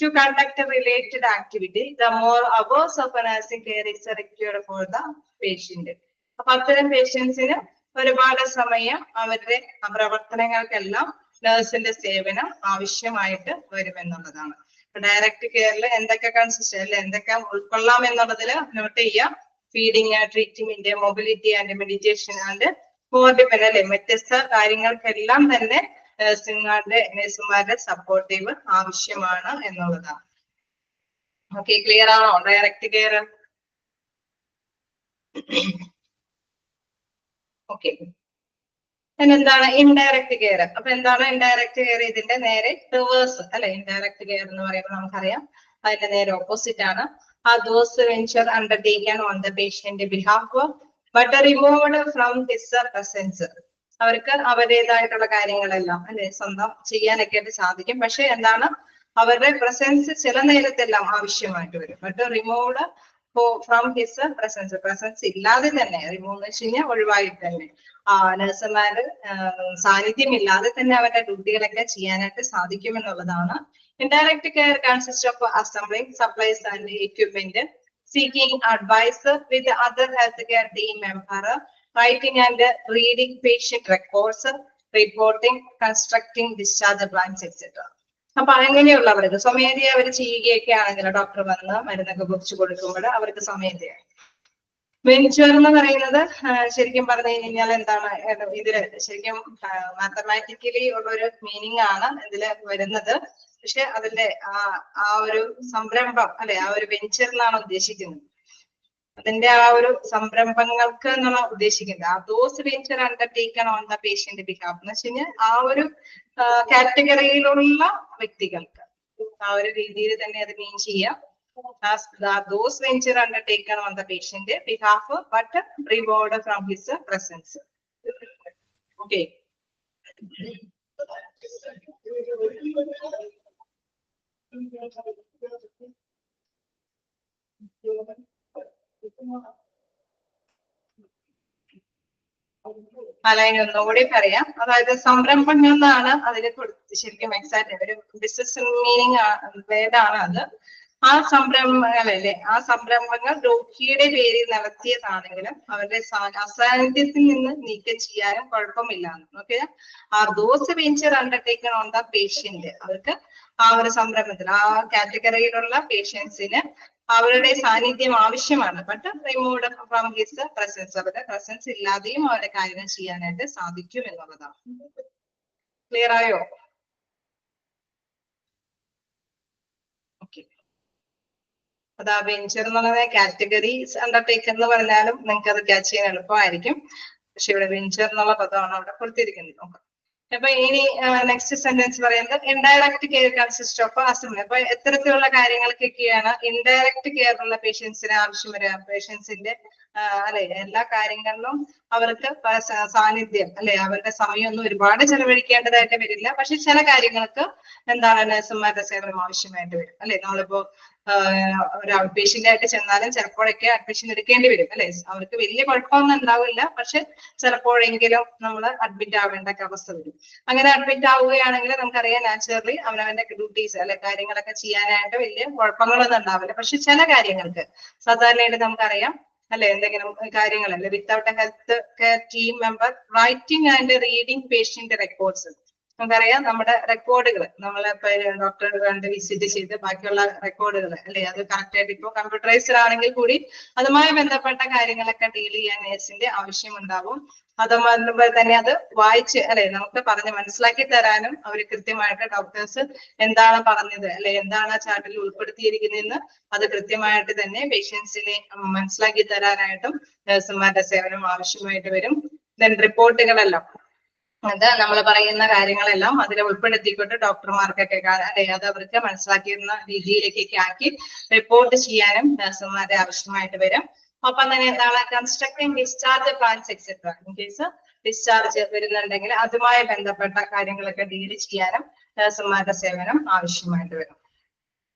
to conduct a related activity, the more hours of nursing care is required for the patient. അപ്പൊ അത്തരം പേഷ്യൻസിന് ഒരുപാട് സമയം അവരുടെ പ്രവർത്തനങ്ങൾക്കെല്ലാം നഴ്സിന്റെ സേവനം ആവശ്യമായിട്ട് വരുമെന്നുള്ളതാണ്. ഡയറക്റ്റ് കെയറിൽ എന്തൊക്കെ കൺസിസ്റ്റ് അല്ലെ എന്തൊക്കെ ഉൾക്കൊള്ളാം എന്നുള്ളതിൽ നോട്ട് ചെയ്യാം. Feeding, treatment, mobility and meditation and more depend അല്ലെ വ്യത്യസ്ത കാര്യങ്ങൾക്കെല്ലാം തന്നെ നഴ്സുമാരുടെ സപ്പോർട്ടീവ് ആവശ്യമാണ് എന്നുള്ളതാണ്. ഓക്കെ, ക്ലിയർ ആണോ ഡയറക്റ്റ് കെയർ? ഓക്കെ, എന്താണ് ഇൻഡയറക്റ്റ് കെയർ? അപ്പൊ എന്താണ് ഇൻഡയറക്റ്റ് കെയർ? ഇതിന്റെ നേരെ റിവേഴ്സ് അല്ലെ. ഇൻഡയറക്റ്റ് കെയർ എന്ന് പറയുമ്പോൾ നമുക്കറിയാം അതിന്റെ നേരെ ഓപ്പോസിറ്റ് ആണ്. Those venture undertaken on the patient behalf but removed from his presence. അവർക്ക് അവരുടേതായിട്ടുള്ള കാര്യങ്ങളെല്ലാം അല്ലെ സ്വന്തം ചെയ്യാനൊക്കെ ആയിട്ട് സാധിക്കും. പക്ഷെ എന്താണ് അവരുടെ പ്രസൻസ് ചില നേരത്തെല്ലാം ആവശ്യമായിട്ട് വരും. But removed from his presence ഇല്ലാതെ തന്നെ, റിമൂവ് എന്ന് വെച്ച് കഴിഞ്ഞാൽ ഒഴിവായിട്ട് തന്നെ നഴ്സുമാര് സാന്നിധ്യമില്ലാതെ തന്നെ അവരുടെ ഡ്യൂട്ടികളൊക്കെ ചെയ്യാനായിട്ട് സാധിക്കുമെന്നുള്ളതാണ്. Indirect care consist of assembling supplies and equipment, seeking advice with other healthcare team member, writing and reading patient records, reporting, constructing discharge plans, etc. അപ്പൊ അങ്ങനെയുള്ളവർക്ക് സ്വമേധയ അവർ ചെയ്യുകയൊക്കെ ആണെങ്കിൽ ഡോക്ടർ വന്ന് മരുന്നൊക്കെ കുറിച്ച് കൊടുക്കുമ്പോൾ അവർക്ക് സ്വമേധയാണ്. വെഞ്ചർ എന്ന് പറയുന്നത് ശരിക്കും പറഞ്ഞു കഴിഞ്ഞാൽ എന്താണ്, ഇതില് ശരിക്കും മാത്തമാറ്റിക്കലി ഉള്ളൊരു മീനിങ് ആണ് ഇതില് വരുന്നത്. പക്ഷെ അതിന്റെ ആ ഒരു സംരംഭം അല്ലെ, ആ ഒരു വെഞ്ചറിലാണ് ഉദ്ദേശിക്കുന്നത്. അതിന്റെ ആ ഒരു സംരംഭങ്ങൾക്ക് എന്നുള്ള ഉദ്ദേശിക്കുന്നത് those venture undertaken on the patient behalf എന്ന് വെച്ച് കഴിഞ്ഞാൽ ആ ഒരു കാറ്റഗറിയിലുള്ള വ്യക്തികൾക്ക് ആ ഒരു രീതിയിൽ തന്നെ അത് മീൻ ചെയ്യാം. Those venture undertaken on the patient behalf, but reward from his presence. Okay. Align ഒന്നുകൂടി പറയാം. അതായത് സംരംഭങ്ങൾ എന്നാണ് അതിൽ ശരിക്കും എക്സാക്ട് ഒരു ബിസിനസ് മീനിങ് വേർഡാണ് അത്. ആ സംരംഭങ്ങളല്ലേ, ആ സംരംഭങ്ങൾ രോഗിയുടെ പേരിൽ നടത്തിയതാണെങ്കിലും അവരുടെ അസാന്നിധ്യത്തിൽ നിന്ന് നീക്കം ചെയ്യാനും കുഴപ്പമില്ല. Okay, those venture undertaken on the patient, അവർക്ക് ആ ഒരു സംരംഭത്തിൽ ആ കാറ്റഗറിയിലുള്ള പേഷ്യൻസിന് അവരുടെ സാന്നിധ്യം ആവശ്യമാണ്. But removed from his presence, അവരുടെ പ്രസൻസ് ഇല്ലാതെയും അവരുടെ കാര്യങ്ങൾ ചെയ്യാനായിട്ട് സാധിക്കും എന്നുള്ളതാണ്. ക്ലിയർ ആയോ? ഓക്കെ, അതാ വെഞ്ചർ എന്നുള്ള കാറ്റഗറി അണ്ടർടേക്കർ എന്ന് പറഞ്ഞാലും നിങ്ങൾക്ക് അത് ക്യാച്ച് ചെയ്യാൻ എളുപ്പമായിരിക്കും. പക്ഷെ ഇവിടെ വെഞ്ചർ എന്നുള്ള പദമാണ് അവിടെ കൊടുത്തിരിക്കുന്നത്. നോക്കാം. അപ്പൊ ഇനി നെക്സ്റ്റ് സെന്റൻസ് പറയുന്നത് indirect care consist of assembly. അപ്പൊ എത്തരത്തിലുള്ള കാര്യങ്ങൾക്കൊക്കെയാണ് ഇൻഡയറക്റ്റ് കെയർ ഉള്ള പേഷ്യൻസിന് ആവശ്യം വരിക? പേഷ്യൻസിന്റെ അല്ലെ എല്ലാ കാര്യങ്ങളിലും അവർക്ക് സാന്നിധ്യം അല്ലെ, അവരുടെ സമയമൊന്നും ഒരുപാട് ചെലവഴിക്കേണ്ടതായിട്ട് വരില്ല. പക്ഷെ ചില കാര്യങ്ങൾക്ക് എന്താണ് നഴ്സുമാരുടെ സേവനം ആവശ്യമായിട്ട് വരും അല്ലെ. നമ്മളിപ്പോ ഒരു ഔട്ട് പേഷ്യന്റ് ആയിട്ട് ചെന്നാലും ചിലപ്പോഴൊക്കെ അഡ്മിഷൻ എടുക്കേണ്ടി വരും അല്ലെ. അവർക്ക് വലിയ കുഴപ്പമൊന്നും ഉണ്ടാവില്ല, പക്ഷെ ചിലപ്പോഴെങ്കിലും നമ്മൾ അഡ്മിറ്റ് ആവേണ്ട അവസ്ഥ വരും. അങ്ങനെ അഡ്മിറ്റ് ആവുകയാണെങ്കിൽ നമുക്കറിയാം നാച്ചുറലി അവനവന്റെ ഡ്യൂട്ടീസ് അല്ലെ കാര്യങ്ങളൊക്കെ ചെയ്യാനായിട്ട് വലിയ കുഴപ്പങ്ങളൊന്നും ഉണ്ടാവില്ല. പക്ഷെ ചില കാര്യങ്ങൾക്ക് സാധാരണയായിട്ട് നമുക്കറിയാം അല്ലെ, എന്തെങ്കിലും കാര്യങ്ങളല്ലേ without A health care team member writing and reading patient records. നമുക്കറിയാം നമ്മുടെ റെക്കോർഡുകൾ നമ്മളിപ്പോ ഡോക്ടർ കണ്ട് വിസിറ്റ് ചെയ്ത് ബാക്കിയുള്ള റെക്കോർഡുകൾ അല്ലെ, അത് കറക്റ്റ് ആയിട്ട് ഇപ്പൊ കമ്പ്യൂട്ടറൈസ്ഡ് ആണെങ്കിൽ കൂടി അതുമായി ബന്ധപ്പെട്ട കാര്യങ്ങളൊക്കെ ഡീൽ ചെയ്യാൻ നേഴ്സിന്റെ ആവശ്യമുണ്ടാവും. അതുപോലെ തന്നെ അത് വായിച്ച് അല്ലെ നമുക്ക് പറഞ്ഞ് മനസ്സിലാക്കി തരാനും അവർ കൃത്യമായിട്ട് ഡോക്ടേഴ്സ് എന്താണ് പറഞ്ഞത് അല്ലെ, എന്താണ് ചാർട്ടിൽ ഉൾപ്പെടുത്തിയിരിക്കുന്നതെന്ന് അത് കൃത്യമായിട്ട് തന്നെ പേഷ്യൻസിനെ മനസ്സിലാക്കി തരാനായിട്ടും നഴ്സുമാരുടെ സേവനം ആവശ്യമായിട്ട് വരും. ദെൻ റിപ്പോർട്ടുകളെല്ലാം അത് നമ്മൾ പറയുന്ന കാര്യങ്ങളെല്ലാം അതിൽ ഉൾപ്പെടുത്തിക്കൊണ്ട് ഡോക്ടർമാർക്കൊക്കെ അല്ലെ അത് അവർക്ക് മനസ്സിലാക്കിയിരുന്ന രീതിയിലേക്കൊക്കെ ആക്കി റിപ്പോർട്ട് ചെയ്യാനും നഴ്സുമാരുടെ ആവശ്യമായിട്ട് വരും. ഒപ്പം തന്നെ എന്താണ് constructing discharge plans etcetera. In case discharge വരുന്നുണ്ടെങ്കിൽ അതുമായി ബന്ധപ്പെട്ട കാര്യങ്ങളൊക്കെ ഡീൽ ചെയ്യാനും നഴ്സുമാരുടെ സേവനം ആവശ്യമായിട്ട് വരും.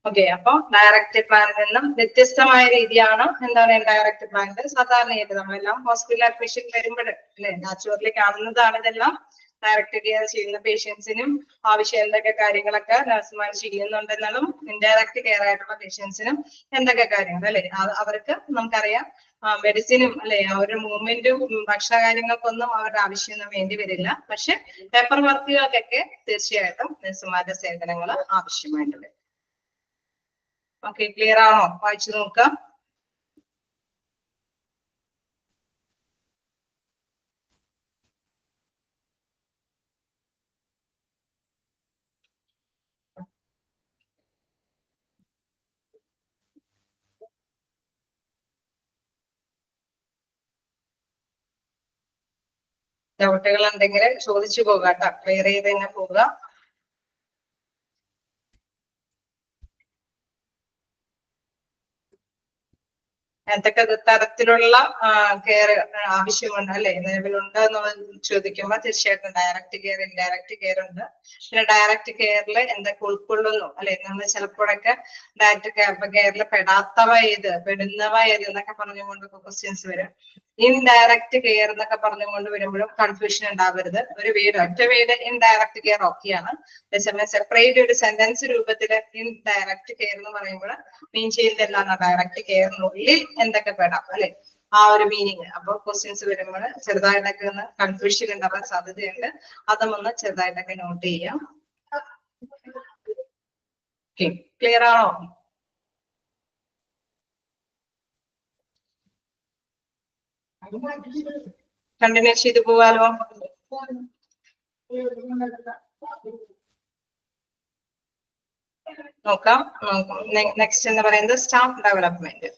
ഓക്കെ, അപ്പൊ ഡയറക്റ്റ് പ്ലാനിൽ നിന്നും വ്യത്യസ്തമായ രീതിയാണ് എന്താണ് ഇൻഡയറക്റ്റ് പ്ലാനിൽ. സാധാരണയായിട്ട് നമ്മളെല്ലാം ഹോസ്പിറ്റൽ അഡ്മിഷൻ വരുമ്പോൾ അല്ലെ നാച്ചുറലി കാണുന്നതാണ് ഇതെല്ലാം. ഡയറക്റ്റ് കെയർ ചെയ്യുന്ന പേഷ്യൻസിനും ആവശ്യം എന്തൊക്കെ കാര്യങ്ങളൊക്കെ നഴ്സുമാർ ചെയ്യുന്നുണ്ടെന്നാലും ഇൻഡയറക്റ്റ് കെയർ ആയിട്ടുള്ള പേഷ്യൻസിനും എന്തൊക്കെ കാര്യങ്ങൾ അല്ലെ അവർക്ക് നമുക്കറിയാം മെഡിസിനും അല്ലെ അവരുടെ മൂവ്മെന്റും ഭക്ഷണ കാര്യങ്ങൾക്കൊന്നും അവരുടെ ആവശ്യമൊന്നും വേണ്ടി വരില്ല. പക്ഷെ പേപ്പർ വർക്കുകൾക്കൊക്കെ തീർച്ചയായിട്ടും നഴ്സുമാരുടെ സേവനങ്ങൾ ആവശ്യമായിട്ട് വരും. ഓക്കെ, ക്ലിയർ ആണോ? വായിച്ചു നോക്കാം. ഡൗട്ടുകൾ ഉണ്ടെങ്കിൽ ചോദിച്ചു പോകാട്ടോ, ക്ലിയർ ചെയ്ത് തന്നെ പോവുക. എന്തൊക്കെ തരത്തിലുള്ള കെയർ ആവശ്യമുണ്ട് അല്ലെ, നിലവിലുണ്ട് എന്നുള്ളത് ചോദിക്കുമ്പോൾ തീർച്ചയായിട്ടും ഡയറക്റ്റ് കെയർ, ഇൻഡയറക്റ്റ് കെയർ ഉണ്ട്. പിന്നെ ഡയറക്റ്റ് കെയറിൽ എന്തൊക്കെ ഉൾക്കൊള്ളുന്നു അല്ലെ, നമ്മൾ ചിലപ്പോഴൊക്കെ ഡയറക്റ്റ് കെയറിൽ പെടാത്തവ ഏത്, പെടുന്നവ ഏത് എന്നൊക്കെ പറഞ്ഞുകൊണ്ടൊക്കെ ക്വസ്റ്റ്യൻസ് വരും. ഇൻഡയറക്റ്റ് കെയർ എന്നൊക്കെ പറഞ്ഞുകൊണ്ട് വരുമ്പോഴും കൺഫ്യൂഷൻ ഉണ്ടാവരുത്. ഒരു വീട്, ഒറ്റ വീട് ഇൻഡയറക്റ്റ് കെയർ ഓക്കെയാണ്. അതേസമയം സെപ്പറേറ്റ് ഒരു സെന്റൻസ് രൂപത്തിൽ ഇൻഡയറക്റ്റ് കെയർ എന്ന് പറയുമ്പോൾ മീൻ ചെയ്യുന്നത് എന്താണ്, ഡയറക്റ്റ് കെയറിനുള്ളിൽ എന്തൊക്കെ പെടാം അല്ലെ, ആ ഒരു മീനിങ്. അപ്പൊ ക്വസ്റ്റ്യൻസ് വരുമ്പോൾ ചെറുതായിട്ടൊക്കെ ഒന്ന് കൺഫ്യൂഷൻ ഉണ്ടാവാൻ സാധ്യതയുണ്ട്. അതും ഒന്ന് ചെറുതായിട്ടൊക്കെ നോട്ട് ചെയ്യാം. ക്ലിയർ ആണോ? കണ്ടിന്യൂ ചെയ്ത് പോവാലോ? നോക്കാം. നെക്സ്റ്റ് എന്ന് പറയുന്നത് സ്റ്റാഫ് ഡെവലപ്മെന്റ്.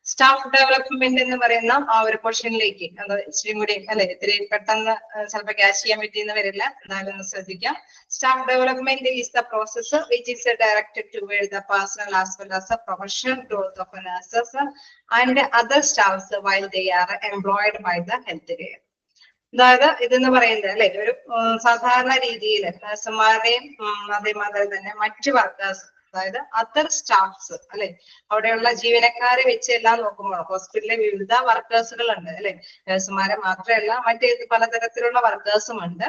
സ്റ്റാഫ് ഡെവലപ്മെന്റ് എന്ന് പറയുന്ന ആ ഒരു പോർഷനിലേക്ക് അത് ഇച്ചിരി കൂടി അല്ലെ, ഇത്തിരി പെട്ടെന്ന് ചിലപ്പോൾ ക്യാച്ച് ചെയ്യാൻ പറ്റിയെന്ന് വരില്ല, എന്നാലും ഒന്ന് ശ്രദ്ധിക്കാം. Staff development is the process which is directed toward the personal as well as the professional growth of nurses and other staffs while they are employed by the health care. അതായത് ഇതെന്ന് പറയുന്നത് അല്ലെ, ഒരു സാധാരണ രീതിയിൽ നഴ്സുമാരുടെയും അതേമാതിരി തന്നെ മറ്റു വർക്കേഴ്സ്, അതായത് അതർ സ്റ്റാഫ്സ് അല്ലെ, അവിടെയുള്ള ജീവനക്കാരെ വെച്ച് എല്ലാം നോക്കുമ്പോൾ ഹോസ്പിറ്റലിലെ വിവിധ വർക്കേഴ്സുകൾ ഉണ്ട് അല്ലെ, നഴ്സുമാരെ മാത്രമല്ല മറ്റേത് പലതരത്തിലുള്ള വർക്കേഴ്സും ഉണ്ട്.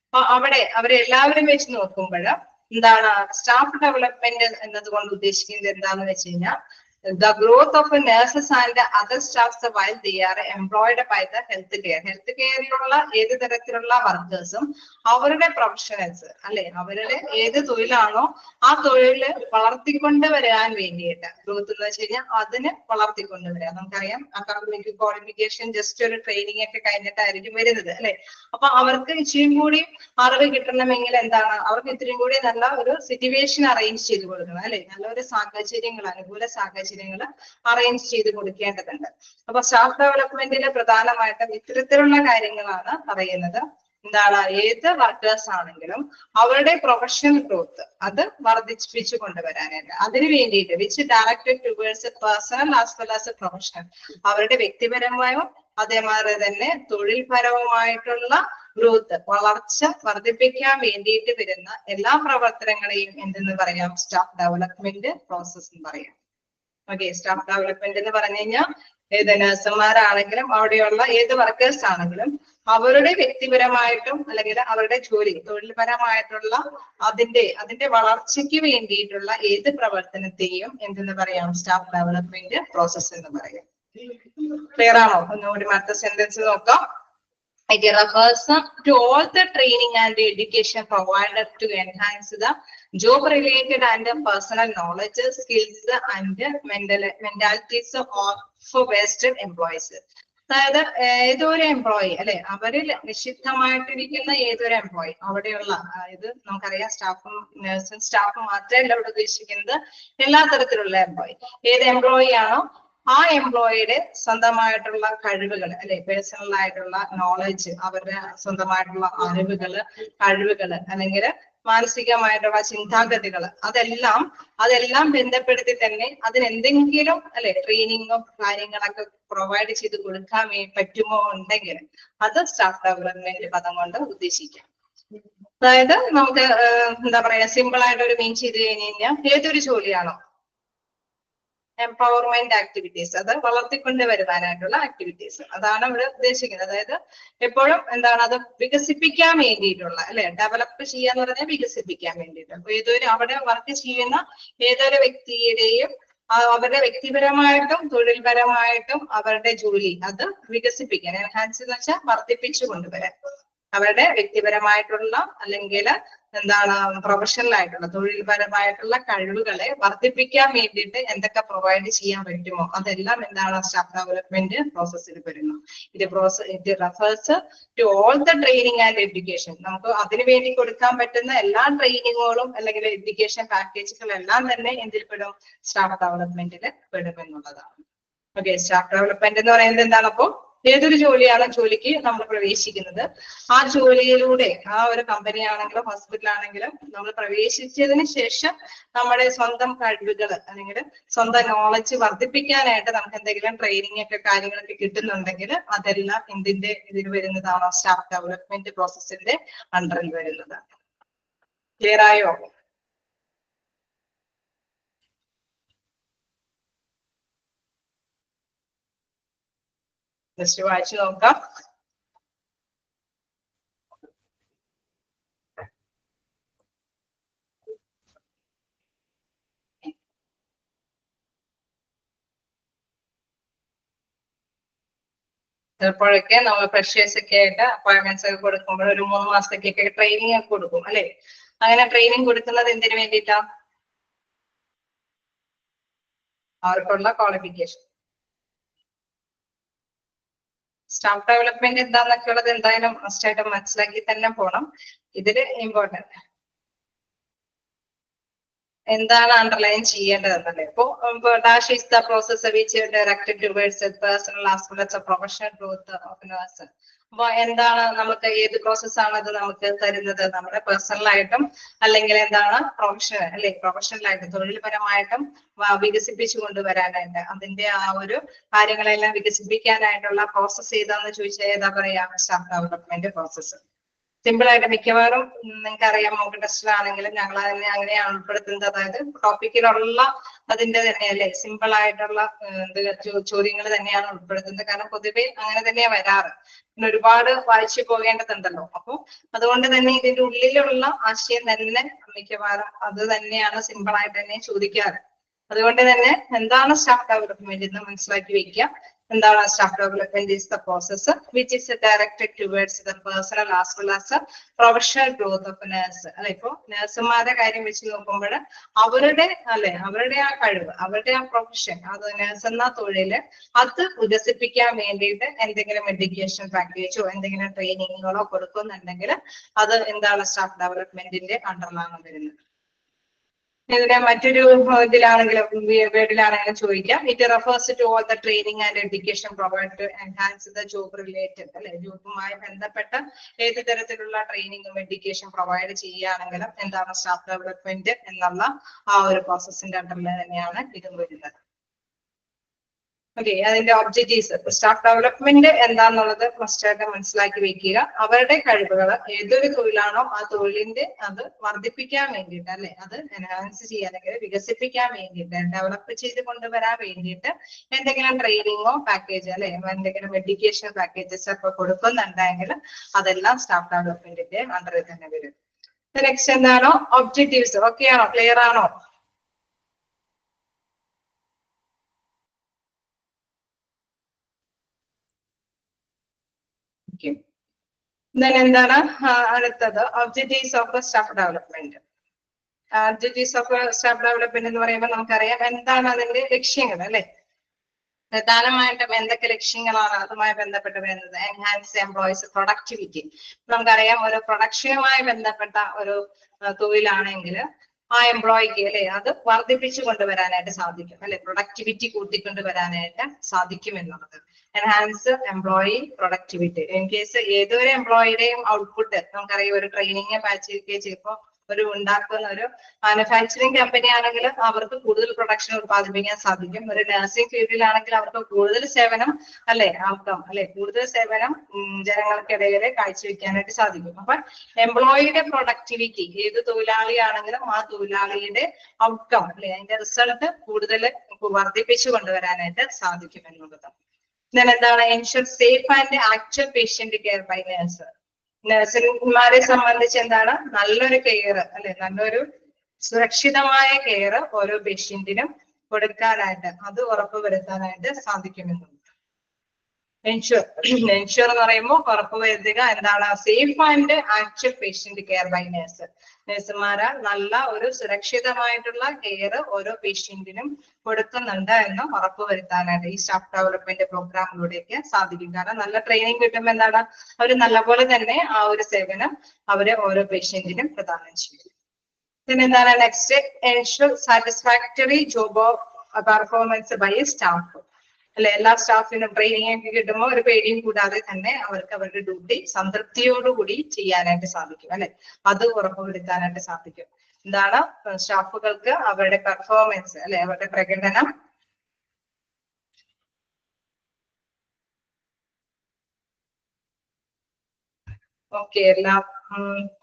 അപ്പൊ അവരെ എല്ലാവരും വെച്ച് നോക്കുമ്പോൾ എന്താണ് സ്റ്റാഫ് ഡെവലപ്മെന്റ് എന്നതുകൊണ്ട് ഉദ്ദേശിക്കുന്നത് എന്താണെന്ന് വെച്ച് കഴിഞ്ഞാൽ the growth of nurses and other staffs while they are employed by the health care. Health കെയറിലുള്ള ഏത് തരത്തിലുള്ള വർക്കേഴ്സും അവരുടെ പ്രൊഫഷണൽസ് അല്ലെ, അവരുടെ ഏത് തൊഴിലാണോ ആ തൊഴില് വളർത്തിക്കൊണ്ടുവരാൻ വേണ്ടിയിട്ട്, ഗ്രോത്ത് എന്ന് വെച്ച് കഴിഞ്ഞാൽ അതിന് വളർത്തിക്കൊണ്ടുവരാം. നമുക്കറിയാം അക്കാഡമിക് ക്വാളിഫിക്കേഷൻ ജസ്റ്റ് ഒരു ട്രെയിനിങ് ഒക്കെ കഴിഞ്ഞിട്ടായിരിക്കും വരുന്നത് അല്ലെ. അപ്പൊ അവർക്ക് ഇച്ചിരി കൂടി അറിവ് കിട്ടണമെങ്കിൽ എന്താണ്, അവർക്ക് ഇത്തിരി കൂടി നല്ല ഒരു സിറ്റുവേഷൻ അറേഞ്ച് ചെയ്ത് കൊടുക്കണം അല്ലെ, നല്ലൊരു സാഹചര്യങ്ങൾ, അനുകൂല സാഹചര്യങ്ങൾ അറേഞ്ച് ചെയ്ത് കൊടുക്കേണ്ടതുണ്ട്. അപ്പൊ സ്റ്റാഫ് ഡെവലപ്മെന്റിന് പ്രധാനമായിട്ടും ഇത്തരത്തിലുള്ള കാര്യങ്ങളാണ് പറയുന്നത്. എന്താണ്, ഏത് വർക്കേഴ്സ് ആണെങ്കിലും അവരുടെ പ്രൊഫഷണൽ ഗ്രോത്ത് അത് വർദ്ധിപ്പിച്ചു കൊണ്ടുവരാനായിട്ട്, അതിനു വേണ്ടിയിട്ട് which directed towards personal as well as professional, അവരുടെ വ്യക്തിപരമായും അതേമാതിരി തന്നെ തൊഴിൽപരവുമായിട്ടുള്ള ഗ്രോത്ത്, വളർച്ച വർദ്ധിപ്പിക്കാൻ വേണ്ടിയിട്ട് വരുന്ന എല്ലാ പ്രവർത്തനങ്ങളെയും എന്തെന്ന് പറയാം, സ്റ്റാഫ് ഡെവലപ്മെന്റ് പ്രോസസ് എന്ന് പറയാം. ഓക്കെ, സ്റ്റാഫ് ഡെവലപ്മെന്റ് എന്ന് പറഞ്ഞു കഴിഞ്ഞാൽ ഏത് നഴ്സുമാരാണെങ്കിലും അവിടെയുള്ള ഏത് വർക്കേഴ്സ് ആണെങ്കിലും അവരുടെ വ്യക്തിപരമായിട്ടും അല്ലെങ്കിൽ അവരുടെ ജോലി തൊഴിൽപരമായിട്ടുള്ള അതിന്റെ വളർച്ചയ്ക്ക് വേണ്ടിയിട്ടുള്ള ഏത് പ്രവർത്തനത്തെയും എന്തെന്ന് പറയാം, സ്റ്റാഫ് ഡെവലപ്മെന്റ് പ്രോസസ് എന്ന് പറയാം. ക്ലിയർ ആണോ? ഒന്നുകൂടി അടുത്ത സെന്റൻസ് നോക്കാം. It refers to all the training and education provided to enhance the job-related and personal knowledge, skills and mentalities of vested employees. അതായത് ഏതൊരു എംപ്ലോയി അല്ലെ, അവരിൽ നിഷിദ്ധമായിട്ടിരിക്കുന്ന ഏതൊരു എംപ്ലോയി, അവിടെയുള്ള ഇത് നമുക്കറിയാം സ്റ്റാഫും നഴ്സും സ്റ്റാഫും മാത്രമല്ല ഇവിടെ ഉദ്ദേശിക്കുന്നത്, എല്ലാ തരത്തിലുള്ള എംപ്ലോയി. ഏത് എംപ്ലോയി ആണോ ആ എംപ്ലോയിയുടെ സ്വന്തമായിട്ടുള്ള കഴിവുകൾ അല്ലെ, പേഴ്സണൽ ആയിട്ടുള്ള നോളജ്, അവരുടെ സ്വന്തമായിട്ടുള്ള അറിവുകള്, കഴിവുകള് അല്ലെങ്കിൽ മാനസികമായിട്ടുള്ള ചിന്താഗതികൾ, അതെല്ലാം ബന്ധപ്പെടുത്തി തന്നെ അതിനെന്തെങ്കിലും അല്ലെ ട്രെയിനിങ്ങോ കാര്യങ്ങളൊക്കെ പ്രൊവൈഡ് ചെയ്ത് കൊടുക്കാൻ പറ്റുമോ ഉണ്ടെങ്കിൽ അത് സ്റ്റാഫ് ഡെവലപ്മെന്റ് പദം കൊണ്ട് ഉദ്ദേശിക്കാം. അതായത് നമുക്ക് എന്താ പറയാ, സിമ്പിൾ ആയിട്ട് ഒരു മീൻ ചെയ്ത് കഴിഞ്ഞ് കഴിഞ്ഞാൽ ഏതൊരു ജോലിയാണോ എംപവർമെന്റ് ആക്ടിവിറ്റീസ്, അത് വളർത്തിക്കൊണ്ട് വരുവാനായിട്ടുള്ള ആക്ടിവിറ്റീസ്, അതാണ് ഇവിടെ ഉദ്ദേശിക്കുന്നത്. അതായത് എപ്പോഴും എന്താണ്, അത് വികസിപ്പിക്കാൻ വേണ്ടിയിട്ടുള്ള അല്ലെ, ഡെവലപ്പ് ചെയ്യാന്ന് പറഞ്ഞാൽ വികസിപ്പിക്കാൻ വേണ്ടിയിട്ട്. അപ്പൊ അവിടെ വർക്ക് ചെയ്യുന്ന ഏതൊരു വ്യക്തിയുടെയും അവരുടെ വ്യക്തിപരമായിട്ടും തൊഴിൽപരമായിട്ടും അവരുടെ ജോലി അത് വികസിപ്പിക്കാൻ, എൻഹാൻസ് എന്ന് വെച്ചാൽ വർദ്ധിപ്പിച്ചു കൊണ്ടുവരാൻ, അവരുടെ വ്യക്തിപരമായിട്ടുള്ള അല്ലെങ്കിൽ എന്താണ് പ്രൊഫഷണൽ ആയിട്ടുള്ള തൊഴിൽപരമായിട്ടുള്ള കഴിവുകളെ വർദ്ധിപ്പിക്കാൻ വേണ്ടിയിട്ട് എന്തൊക്കെ പ്രൊവൈഡ് ചെയ്യാൻ പറ്റുമോ അതെല്ലാം എന്താണ് സ്റ്റാഫ് ഡെവലപ്മെന്റ് പ്രോസസ്സിൽ വരുന്നു. ഇത് refers to all the training and education. നമുക്ക് അതിനു വേണ്ടി കൊടുക്കാൻ പറ്റുന്ന എല്ലാ ട്രെയിനിങ്ങുകളും അല്ലെങ്കിൽ എഡ്യൂക്കേഷൻ പാക്കേജുകളെല്ലാം തന്നെ എന്തിൽ പെടും, സ്റ്റാഫ് ഡെവലപ്മെന്റിൽ പെടും എന്നുള്ളതാണ്. ഓക്കെ, സ്റ്റാഫ് ഡെവലപ്മെന്റ് എന്ന് പറയുന്നത് എന്താണ്? അപ്പോൾ ഏതൊരു ജോലിക്ക് നമ്മൾ പ്രവേശിക്കുന്നത്, ആ ജോലിയിലൂടെ ആ ഒരു കമ്പനി ആണെങ്കിലും ഹോസ്പിറ്റൽ ആണെങ്കിലും നമ്മൾ പ്രവേശിച്ചതിന് ശേഷം നമ്മുടെ സ്വന്തം കഴിവുകൾ അല്ലെങ്കിൽ സ്വന്തം നോളജ് വർദ്ധിപ്പിക്കാനായിട്ട് നമുക്ക് എന്തെങ്കിലും ട്രെയിനിങ് ഒക്കെ കാര്യങ്ങളൊക്കെ കിട്ടുന്നുണ്ടെങ്കിൽ അതെല്ലാം എന്തിന്റെ ഇതിൽ വരുന്നതാണോ? സ്റ്റാഫ് ഡെവലപ്മെന്റ് പ്രോസസ്സിന്റെ അണ്ടറിൽ വരുന്നതാണ്. ക്ലിയർ ആയോ? ജസ്റ്റ് വായിച്ചു നോക്കാം. ചിലപ്പോഴൊക്കെ നമ്മൾ ഫ്രഷേഴ്സ് ഒക്കെ ആയിട്ട് അപ്പോയിന്റ്മെന്റ്സ് ഒക്കെ കൊടുക്കുമ്പോൾ ഒരു 3 മാസത്തേക്കൊക്കെ ട്രെയിനിങ് ഒക്കെ കൊടുക്കും അല്ലെ? അങ്ങനെ ട്രെയിനിങ് കൊടുക്കുന്നത് എന്തിനു വേണ്ടിയിട്ടാ? അവർക്കുള്ള ക്വാളിഫിക്കേഷൻ. സ്റ്റാഫ് ഡെവലപ്മെന്റ് എന്താന്നൊക്കെ ഉള്ളത് എന്തായാലും മസ്റ്റായിട്ട് മനസ്സിലാക്കി തന്നെ പോണം. ഇതില് ഇമ്പോർട്ടന്റ് എന്താണ് അണ്ടർലൈൻ ചെയ്യേണ്ടതെന്നല്ലേ? ഇപ്പൊ dash is the process which directed towards personal as well as professional growth of nurse. അപ്പൊ എന്താണ് നമുക്ക് ഏത് പ്രോസസ് ആണ് അത് നമുക്ക് തരുന്നത്? നമ്മുടെ പേഴ്സണൽ ആയിട്ടും അല്ലെങ്കിൽ എന്താണ് പ്രൊഫഷണൽ അല്ലെ? പ്രൊഫഷണൽ ആയിട്ടും തൊഴിൽപരമായിട്ടും വികസിപ്പിച്ചു കൊണ്ടുവരാനായിട്ട് അതിന്റെ ആ ഒരു കാര്യങ്ങളെല്ലാം വികസിപ്പിക്കാനായിട്ടുള്ള പ്രോസസ് ഏതാന്ന് ചോദിച്ചാൽ ഏതാ പറയാ? Staff development process. സിമ്പിൾ ആയിട്ട് മിക്കവാറും നിങ്ങൾക്ക് അറിയാം, മോക്ക് ടെസ്റ്റിലാണെങ്കിലും ഞങ്ങൾ അതിനെ അങ്ങനെയാണ് ഉൾപ്പെടുത്തുന്നത്. അതായത് ടോപ്പിക്കിലുള്ള അതിന്റെ തന്നെ അല്ലെ സിമ്പിൾ ആയിട്ടുള്ള ചോദ്യങ്ങൾ തന്നെയാണ് ഉൾപ്പെടുത്തുന്നത്. കാരണം പൊതുവെ അങ്ങനെ തന്നെയാണ് വരാറ്. പിന്നെ ഒരുപാട് വായിച്ചു പോകേണ്ടതുണ്ടല്ലോ. അപ്പൊ അതുകൊണ്ട് തന്നെ ഇതിന്റെ ഉള്ളിലുള്ള ആശയം തന്നെ മിക്കവാറും അത് തന്നെയാണ് സിമ്പിൾ ആയിട്ട് തന്നെ ചോദിക്കാറ്. അതുകൊണ്ട് തന്നെ എന്താണ് സ്റ്റാഫ് ഡെവലപ്മെന്റ് എന്ന് മനസ്സിലാക്കി വെക്കുക. എന്താണ് staff development? Is the process which is directed towards the personal as well as professional growth of nurse. അല്ലെ? ഇപ്പൊ നേഴ്സുമാരുടെ കാര്യം വെച്ച് നോക്കുമ്പോൾ അവരുടെ അവരുടെ ആ കഴിവ്, അവരുടെ ആ പ്രൊഫഷൻ, അത് നേഴ്സ് എന്ന തൊഴില് അത് വികസിപ്പിക്കാൻ വേണ്ടിയിട്ട് എന്തെങ്കിലും എഡ്യൂക്കേഷൻ പാക്കേജോ എന്തെങ്കിലും ട്രെയിനിങ്ങുകളോ കൊടുക്കുന്നുണ്ടെങ്കിൽ അത് എന്താണ്? സ്റ്റാഫ് ഡെവലപ്മെന്റിന്റെ അണ്ടറിലാണ് വരുന്നത്. ഇതിന്റെ മറ്റൊരു ഇതിലാണെങ്കിലും വേർഡിലാണെങ്കിലും ചോദിക്കാം. It refers to all the training and education provide to enhance the job related അല്ലെ? ജോബുമായി ബന്ധപ്പെട്ട ഏത് തരത്തിലുള്ള ട്രെയിനിങ്ങും എഡ്യൂക്കേഷൻ പ്രൊവൈഡ് ചെയ്യുകയാണെങ്കിലും എന്താണ്? സ്റ്റാഫ് ഡെവലപ്മെന്റ് എന്നുള്ള ആ ഒരു പ്രോസസ്സിന്റെ അണ്ടറിൽ തന്നെയാണ് ഇതും വരുന്നത്. ഓക്കെ, അതിന്റെ ഒബ്ജക്റ്റീവ്സ്. സ്റ്റാഫ് ഡെവലപ്മെന്റ് എന്താന്നുള്ളത് ഫസ്റ്റായിട്ട് മനസ്സിലാക്കി വെക്കുക. അവരുടെ കഴിവുകൾ ഏതൊരു തൊഴിലാണോ ആ തൊഴിലിന്റെ അത് വർദ്ധിപ്പിക്കാൻ വേണ്ടിയിട്ട് അല്ലെ? അത് എൻഹാൻസ് ചെയ്യാൻ അല്ലെങ്കിൽ വികസിപ്പിക്കാൻ വേണ്ടിയിട്ട് ഡെവലപ്പ് ചെയ്ത് കൊണ്ടുവരാൻ വേണ്ടിയിട്ട് എന്തെങ്കിലും ട്രെയിനിങ്ങോ പാക്കേജ് അല്ലെ എന്തെങ്കിലും എഡ്യൂക്കേഷൻ പാക്കേജസ് ഒക്കെ കൊടുക്കുന്നുണ്ടെങ്കിൽ അതെല്ലാം സ്റ്റാഫ് ഡെവലപ്മെന്റിന്റെ അണ്ടറിൽ തന്നെ വരും. നെക്സ്റ്റ് എന്താണോ? ഒബ്ജക്റ്റീവ്സ്. ഓക്കെ ആണോ? ക്ലിയർ ആണോ? എന്താണ് അടുത്തത്? Objectives of staff development. Objectives of staff development എന്ന് പറയുമ്പോൾ നമുക്കറിയാം എന്താണ് അതിന്റെ ലക്ഷ്യങ്ങൾ അല്ലെ? പ്രധാനമായിട്ടും എന്തൊക്കെ ലക്ഷ്യങ്ങളാണ് അതുമായി ബന്ധപ്പെട്ട് വരുന്നത്? Enhance employees productivity. നമുക്കറിയാം ഒരു പ്രൊഡക്ഷനുമായി ബന്ധപ്പെട്ട ഒരു തൊഴിലാണെങ്കിൽ ആ എംപ്ലോയിക്ക് അല്ലെ അത് വർദ്ധിപ്പിച്ചു കൊണ്ടുവരാനായിട്ട് സാധിക്കും അല്ലെ? പ്രൊഡക്ടിവിറ്റി കൂട്ടിക്കൊണ്ടുവരാനായിട്ട് സാധിക്കും എന്നുള്ളത്. Enhance employee productivity. In case ഏതൊരു എംപ്ലോയിയുടെയും ഔട്ട്പുട്ട് നമുക്കറിയാം ഒരു ട്രെയിനിങ് പാക്കേജ് ചിലപ്പോൾ ഒരു ഉണ്ടാക്കുന്ന ഒരു മാനുഫാക്ചറിങ് കമ്പനി ആണെങ്കിൽ അവർക്ക് കൂടുതൽ പ്രൊഡക്ഷൻ ഉത്പാദിപ്പിക്കാൻ സാധിക്കും. ഒരു നഴ്സിംഗ് ഫീൽഡിലാണെങ്കിൽ അവർക്ക് കൂടുതൽ സേവനം അല്ലെ ആക്കാം അല്ലെ? കൂടുതൽ സേവനം ജനങ്ങൾക്കിടയിൽ കാഴ്ചവെക്കാനായിട്ട് സാധിക്കും. അപ്പൊ എംപ്ലോയിയുടെ പ്രൊഡക്ടിവിറ്റി ഏത് തൊഴിലാളിയാണെങ്കിലും ആ തൊഴിലാളിയുടെ ഔട്ട്കം അല്ലെ അതിന്റെ റിസൾട്ട് കൂടുതൽ വർദ്ധിപ്പിച്ചു കൊണ്ടുവരാനായിട്ട് സാധിക്കും എന്നുള്ളത്. എന്താണ്? Ensure safe and actual patient care by nurse. നഴ്സുമാരെ സംബന്ധിച്ച് എന്താണ്? നല്ലൊരു കെയർ അല്ലെ? നല്ലൊരു സുരക്ഷിതമായ കെയർ ഓരോ പേഷ്യന്റിനും കൊടുക്കാനായിട്ട് അത് ഉറപ്പുവരുത്താനായിട്ട് സാധിക്കുമെന്നുണ്ട്. എൻഷുർ എന്ന് പറയുമ്പോൾ ഉറപ്പുവരുത്തുക. എന്താണ്? Safe and actual patient care by nurse. നഴ്സുമാര് നല്ല ഒരു സുരക്ഷിതമായിട്ടുള്ള കെയർ ഓരോ പേഷ്യന്റിനും കൊടുക്കുന്നുണ്ട് എന്ന് ഉറപ്പുവരുത്താനായിട്ട് ഈ സ്റ്റാഫ് ഡെവലപ്മെന്റ് പ്രോഗ്രാമിലൂടെയൊക്കെ സാധിക്കും. കാരണം നല്ല ട്രെയിനിങ് കിട്ടുമ്പോൾ എന്താണ്? അവർ നല്ലപോലെ തന്നെ ആ ഒരു സേവനം അവര് ഓരോ പേഷ്യന്റിനും പ്രദാനം ചെയ്യും. പിന്നെ എന്താണ് next? Ensure satisfactory job performance by staff. അല്ലെ, എല്ലാ സ്റ്റാഫിനും ട്രെയിനിങ് ഒക്കെ കിട്ടുമ്പോൾ ഒരു പേടിയും കൂടാതെ തന്നെ അവർക്ക് അവരുടെ ഡ്യൂട്ടി സംതൃപ്തിയോടുകൂടി ചെയ്യാനായിട്ട് സാധിക്കും, അല്ലെ, അത് ഉറപ്പുവരുത്താനായിട്ട് സാധിക്കും. എന്താണ് സ്റ്റാഫുകൾക്ക് അവരുടെ പെർഫോമൻസ്, അല്ലെ, അവരുടെ പ്രകടനം ഓക്കെ, എല്ലാ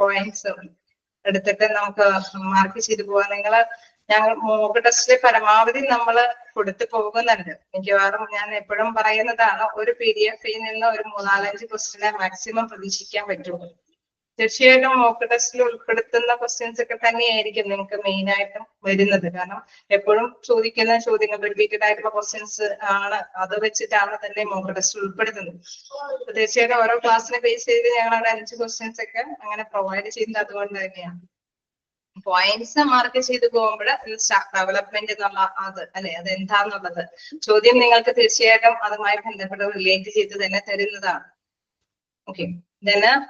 പോയിന്റ്സും എടുത്തിട്ട് നമുക്ക് മാർക്ക് ചെയ്തു പോവാൻ. ഞങ്ങൾ മോക്ക് ടെസ്റ്റിൽ പരമാവധി നമ്മൾ കൊടുത്തു പോകുന്നുണ്ട്. മിക്കവാറും ഞാൻ എപ്പോഴും പറയുന്നതാണ്, ഒരു PDF-ൽ നിന്ന് ഒരു 3-4-5 ക്വസ്റ്റിനെ മാക്സിമം പ്രതീക്ഷിക്കാൻ പറ്റുള്ളൂ. തീർച്ചയായിട്ടും മോക്ക് ടെസ്റ്റിൽ ഉൾപ്പെടുത്തുന്ന ക്വസ്റ്റ്യൻസ് ഒക്കെ തന്നെയായിരിക്കും നിങ്ങൾക്ക് മെയിൻ ആയിട്ടും വരുന്നത്. കാരണം എപ്പോഴും ചോദിക്കുന്ന ചോദ്യങ്ങൾ റിപ്പീറ്റഡ് ആയിട്ടുള്ള ക്വസ്റ്റ്യൻസ് ആണ്, അത് വെച്ചിട്ടാണ് തന്നെ മോക്ക് ടെസ്റ്റ് ഉൾപ്പെടുത്തുന്നത്. തീർച്ചയായിട്ടും ഓരോ ക്ലാസ്സിനെ ബേസ് ചെയ്ത് ഞങ്ങൾ 5 ക്വസ്റ്റ്യൻസ് ഒക്കെ അങ്ങനെ പ്രൊവൈഡ് ചെയ്യുന്നത് അതുകൊണ്ട് തന്നെയാണ്. പോയിന്റ്സ് മാർക്ക് ചെയ്ത് പോകുമ്പോൾ സ്റ്റാഫ് ഡെവലപ്മെന്റ് എന്നുള്ള അത്, അല്ലെ, അത് എന്താന്നുള്ളത് ചോദ്യം നിങ്ങൾക്ക് തീർച്ചയായിട്ടും അതുമായി ബന്ധപ്പെട്ട് റിലേറ്റ് ചെയ്ത് തന്നെ തരുന്നതാണ്. Okay,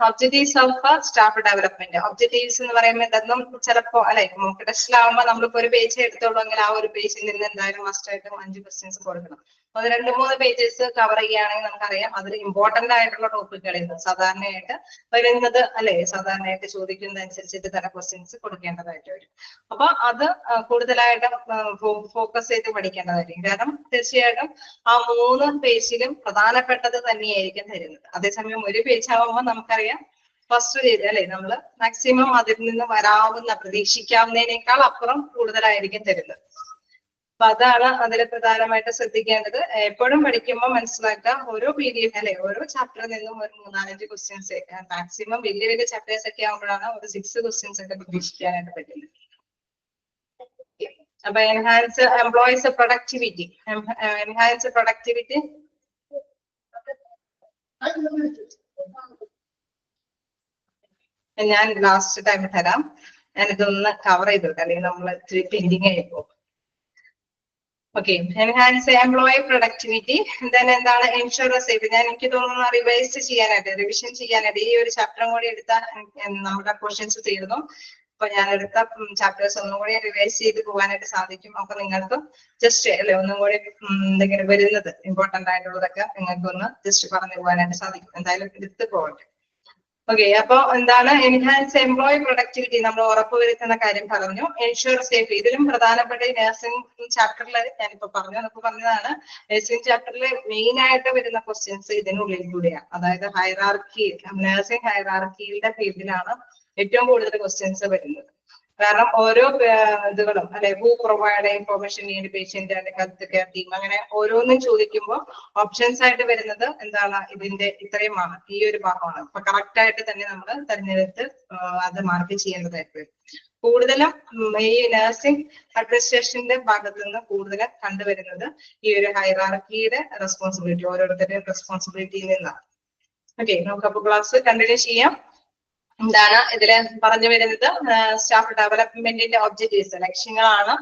objectives of staff development. Objectives എന്ന് പറയുമ്പോൾ ഇതൊന്നും ചിലപ്പോ, അല്ലെ, മോക്ക് ടെസ്റ്റിലാവുമ്പോൾ നമ്മളിപ്പോ ഒരു പേജ് എടുത്തോളൂങ്കിൽ ആ ഒരു പേജിൽ നിന്ന് എന്തായാലും മസ്റ്റ് ആയിട്ടും 5 ക്വസ്റ്റ്യൻസ് കൊടുക്കണം. അത് 2-3 പേജസ് കവർ ചെയ്യുകയാണെങ്കിൽ നമുക്കറിയാം അതിൽ ഇമ്പോർട്ടന്റ് ആയിട്ടുള്ള ടോപ്പിക്കുകളിൽ സാധാരണയായിട്ട് വരുന്നത്, അല്ലെ, സാധാരണയായിട്ട് ചോദിക്കുന്നതനുസരിച്ചിട്ട് തന്നെ ക്വസ്റ്റ്യൻസ് കൊടുക്കേണ്ടതായിട്ട് വരും. അപ്പൊ അത് കൂടുതലായിട്ട് ഫോക്കസ് ചെയ്ത് പഠിക്കേണ്ടതായിരിക്കും. കാരണം തീർച്ചയായിട്ടും ആ 3 പേജിലും പ്രധാനപ്പെട്ടത് തന്നെയായിരിക്കും തരുന്നത്. അതേസമയം ഒരു പേജ് ആവുമ്പോൾ നമുക്കറിയാം ഫസ്റ്റ് പേജ്, അല്ലെ, നമ്മൾ മാക്സിമം അതിൽ നിന്ന് വരാവുന്ന പ്രതീക്ഷിക്കാവുന്നതിനേക്കാൾ അപ്പുറം കൂടുതലായിരിക്കും തരുന്നത്. അപ്പൊ അതാണ് അതിൽ പ്രധാനമായിട്ട് ശ്രദ്ധിക്കേണ്ടത്. എപ്പോഴും പഠിക്കുമ്പോൾ മനസ്സിലാക്കുക, ഓരോ PDF, അല്ലെ, ഓരോ ചാപ്റ്ററിൽ നിന്നും ഒരു 3-4-5 ക്വസ്റ്റ്യൻസ്, മാക്സിമം വലിയ വലിയ ചാപ്റ്റേഴ്സ് ഒക്കെ ആകുമ്പോഴാണ് ഒരു 6 ക്വസ്റ്റ്യൻസ് ഒക്കെ പ്രതീക്ഷിക്കാനായിട്ട് പറ്റുന്നത്. അപ്പൊ എൻഹാൻസ് എംപ്ലോയീസ് പ്രൊഡക്ടിവിറ്റി. ഞാൻ ലാസ്റ്റ് ടൈം തരാം. ഞാനിതൊന്ന് കവർ ചെയ്തോട്ടെ, അല്ലെങ്കിൽ നമ്മൾ ഇത്തിരി പെൻഡിങ് ആയിപ്പോ. Okay, enhance employee productivity. Then എന്താണ് എൻഷുർ സേഫ്റ്റി. ഞാൻ എനിക്ക് തോന്നുന്നു റിവൈസ് ചെയ്യാനായിട്ട്, റിവിഷൻ ചെയ്യാനായിട്ട് ഈ ഒരു ചാപ്റ്ററും കൂടി എടുത്താൽ നമ്മുടെ ക്വസ്റ്റ്യൻസ് തീർന്നു. അപ്പൊ ഞാൻ എടുത്ത ചാപ്റ്റേഴ്സ് ഒന്നും കൂടി റിവൈസ് ചെയ്ത് പോകാനായിട്ട് സാധിക്കും. അപ്പൊ നിങ്ങൾക്ക് ജസ്റ്റ്, അല്ലെ, ഒന്നും കൂടി എന്തെങ്കിലും വരുന്നത് ഇമ്പോർട്ടന്റ് ആയിട്ടുള്ളതൊക്കെ നിങ്ങൾക്ക് ഒന്ന് ജസ്റ്റ് പറഞ്ഞു പോകാനായിട്ട് സാധിക്കും. എന്തായാലും എടുത്ത് പോകട്ടെ. ഓക്കെ, അപ്പൊ എന്താണ് എൻഹാൻസ് എംപ്ലോയി പ്രൊഡക്ടിവിറ്റി, നമ്മൾ ഉറപ്പുവരുത്തുന്ന കാര്യം പറഞ്ഞു. എൻഷുർ സേഫ്റ്റി, ഇതിലും പ്രധാനപ്പെട്ട ഈ നഴ്സിംഗ് ചാപ്റ്ററിൽ ഞാനിപ്പോ പറഞ്ഞതാണ്. നഴ്സിംഗ് ചാപ്റ്ററിൽ മെയിൻ ആയിട്ട് വരുന്ന ക്വസ്റ്റ്യൻസ് ഇതിനുള്ളിൽ കൂടിയാണ്. അതായത് ഹൈറാർക്കി, നഴ്സിംഗ് ഹൈറാർക്കിയുടെ ഫീൽഡിലാണ് ഏറ്റവും കൂടുതൽ ക്വസ്റ്റ്യൻസ് വരുന്നത്. കാരണം ഓരോ ഇതുകളും, അല്ലെ, who provide information need patient and health care team, അങ്ങനെ ഓരോന്നും ചോദിക്കുമ്പോൾ ഓപ്ഷൻസ് ആയിട്ട് വരുന്നത് എന്താണ്, ഇതിന്റെ ഇത്രയുമാണ്, ഈ ഒരു ഭാഗമാണ്. അപ്പൊ കറക്റ്റ് ആയിട്ട് തന്നെ നമ്മൾ തെരഞ്ഞെടുത്ത് അത് മാർക്ക് ചെയ്യേണ്ടതായിട്ട് വരും. കൂടുതലും ഈ നഴ്സിംഗ് അഡ്മിനിസ്ട്രേഷന്റെ ഭാഗത്ത് നിന്ന് കൂടുതൽ കണ്ടുവരുന്നത് ഈ ഒരു ഹൈറാർക്കിയുടെ റെസ്പോൺസിബിലിറ്റി, ഓരോരുത്തരുടെയും റെസ്പോൺസിബിലിറ്റിയിൽ നിന്നാണ്. ഓക്കെ, നമുക്ക് അപ്പൊ ക്ലാസ് കണ്ടിന്യൂ ചെയ്യാം. എന്താണ് ഇതില് പറഞ്ഞു വരുന്നത്, സ്റ്റാഫ് ഡെവലപ്മെന്റിന്റെ ഒബ്ജക്റ്റീവ്സ്, ലക്ഷ്യങ്ങളാണ്.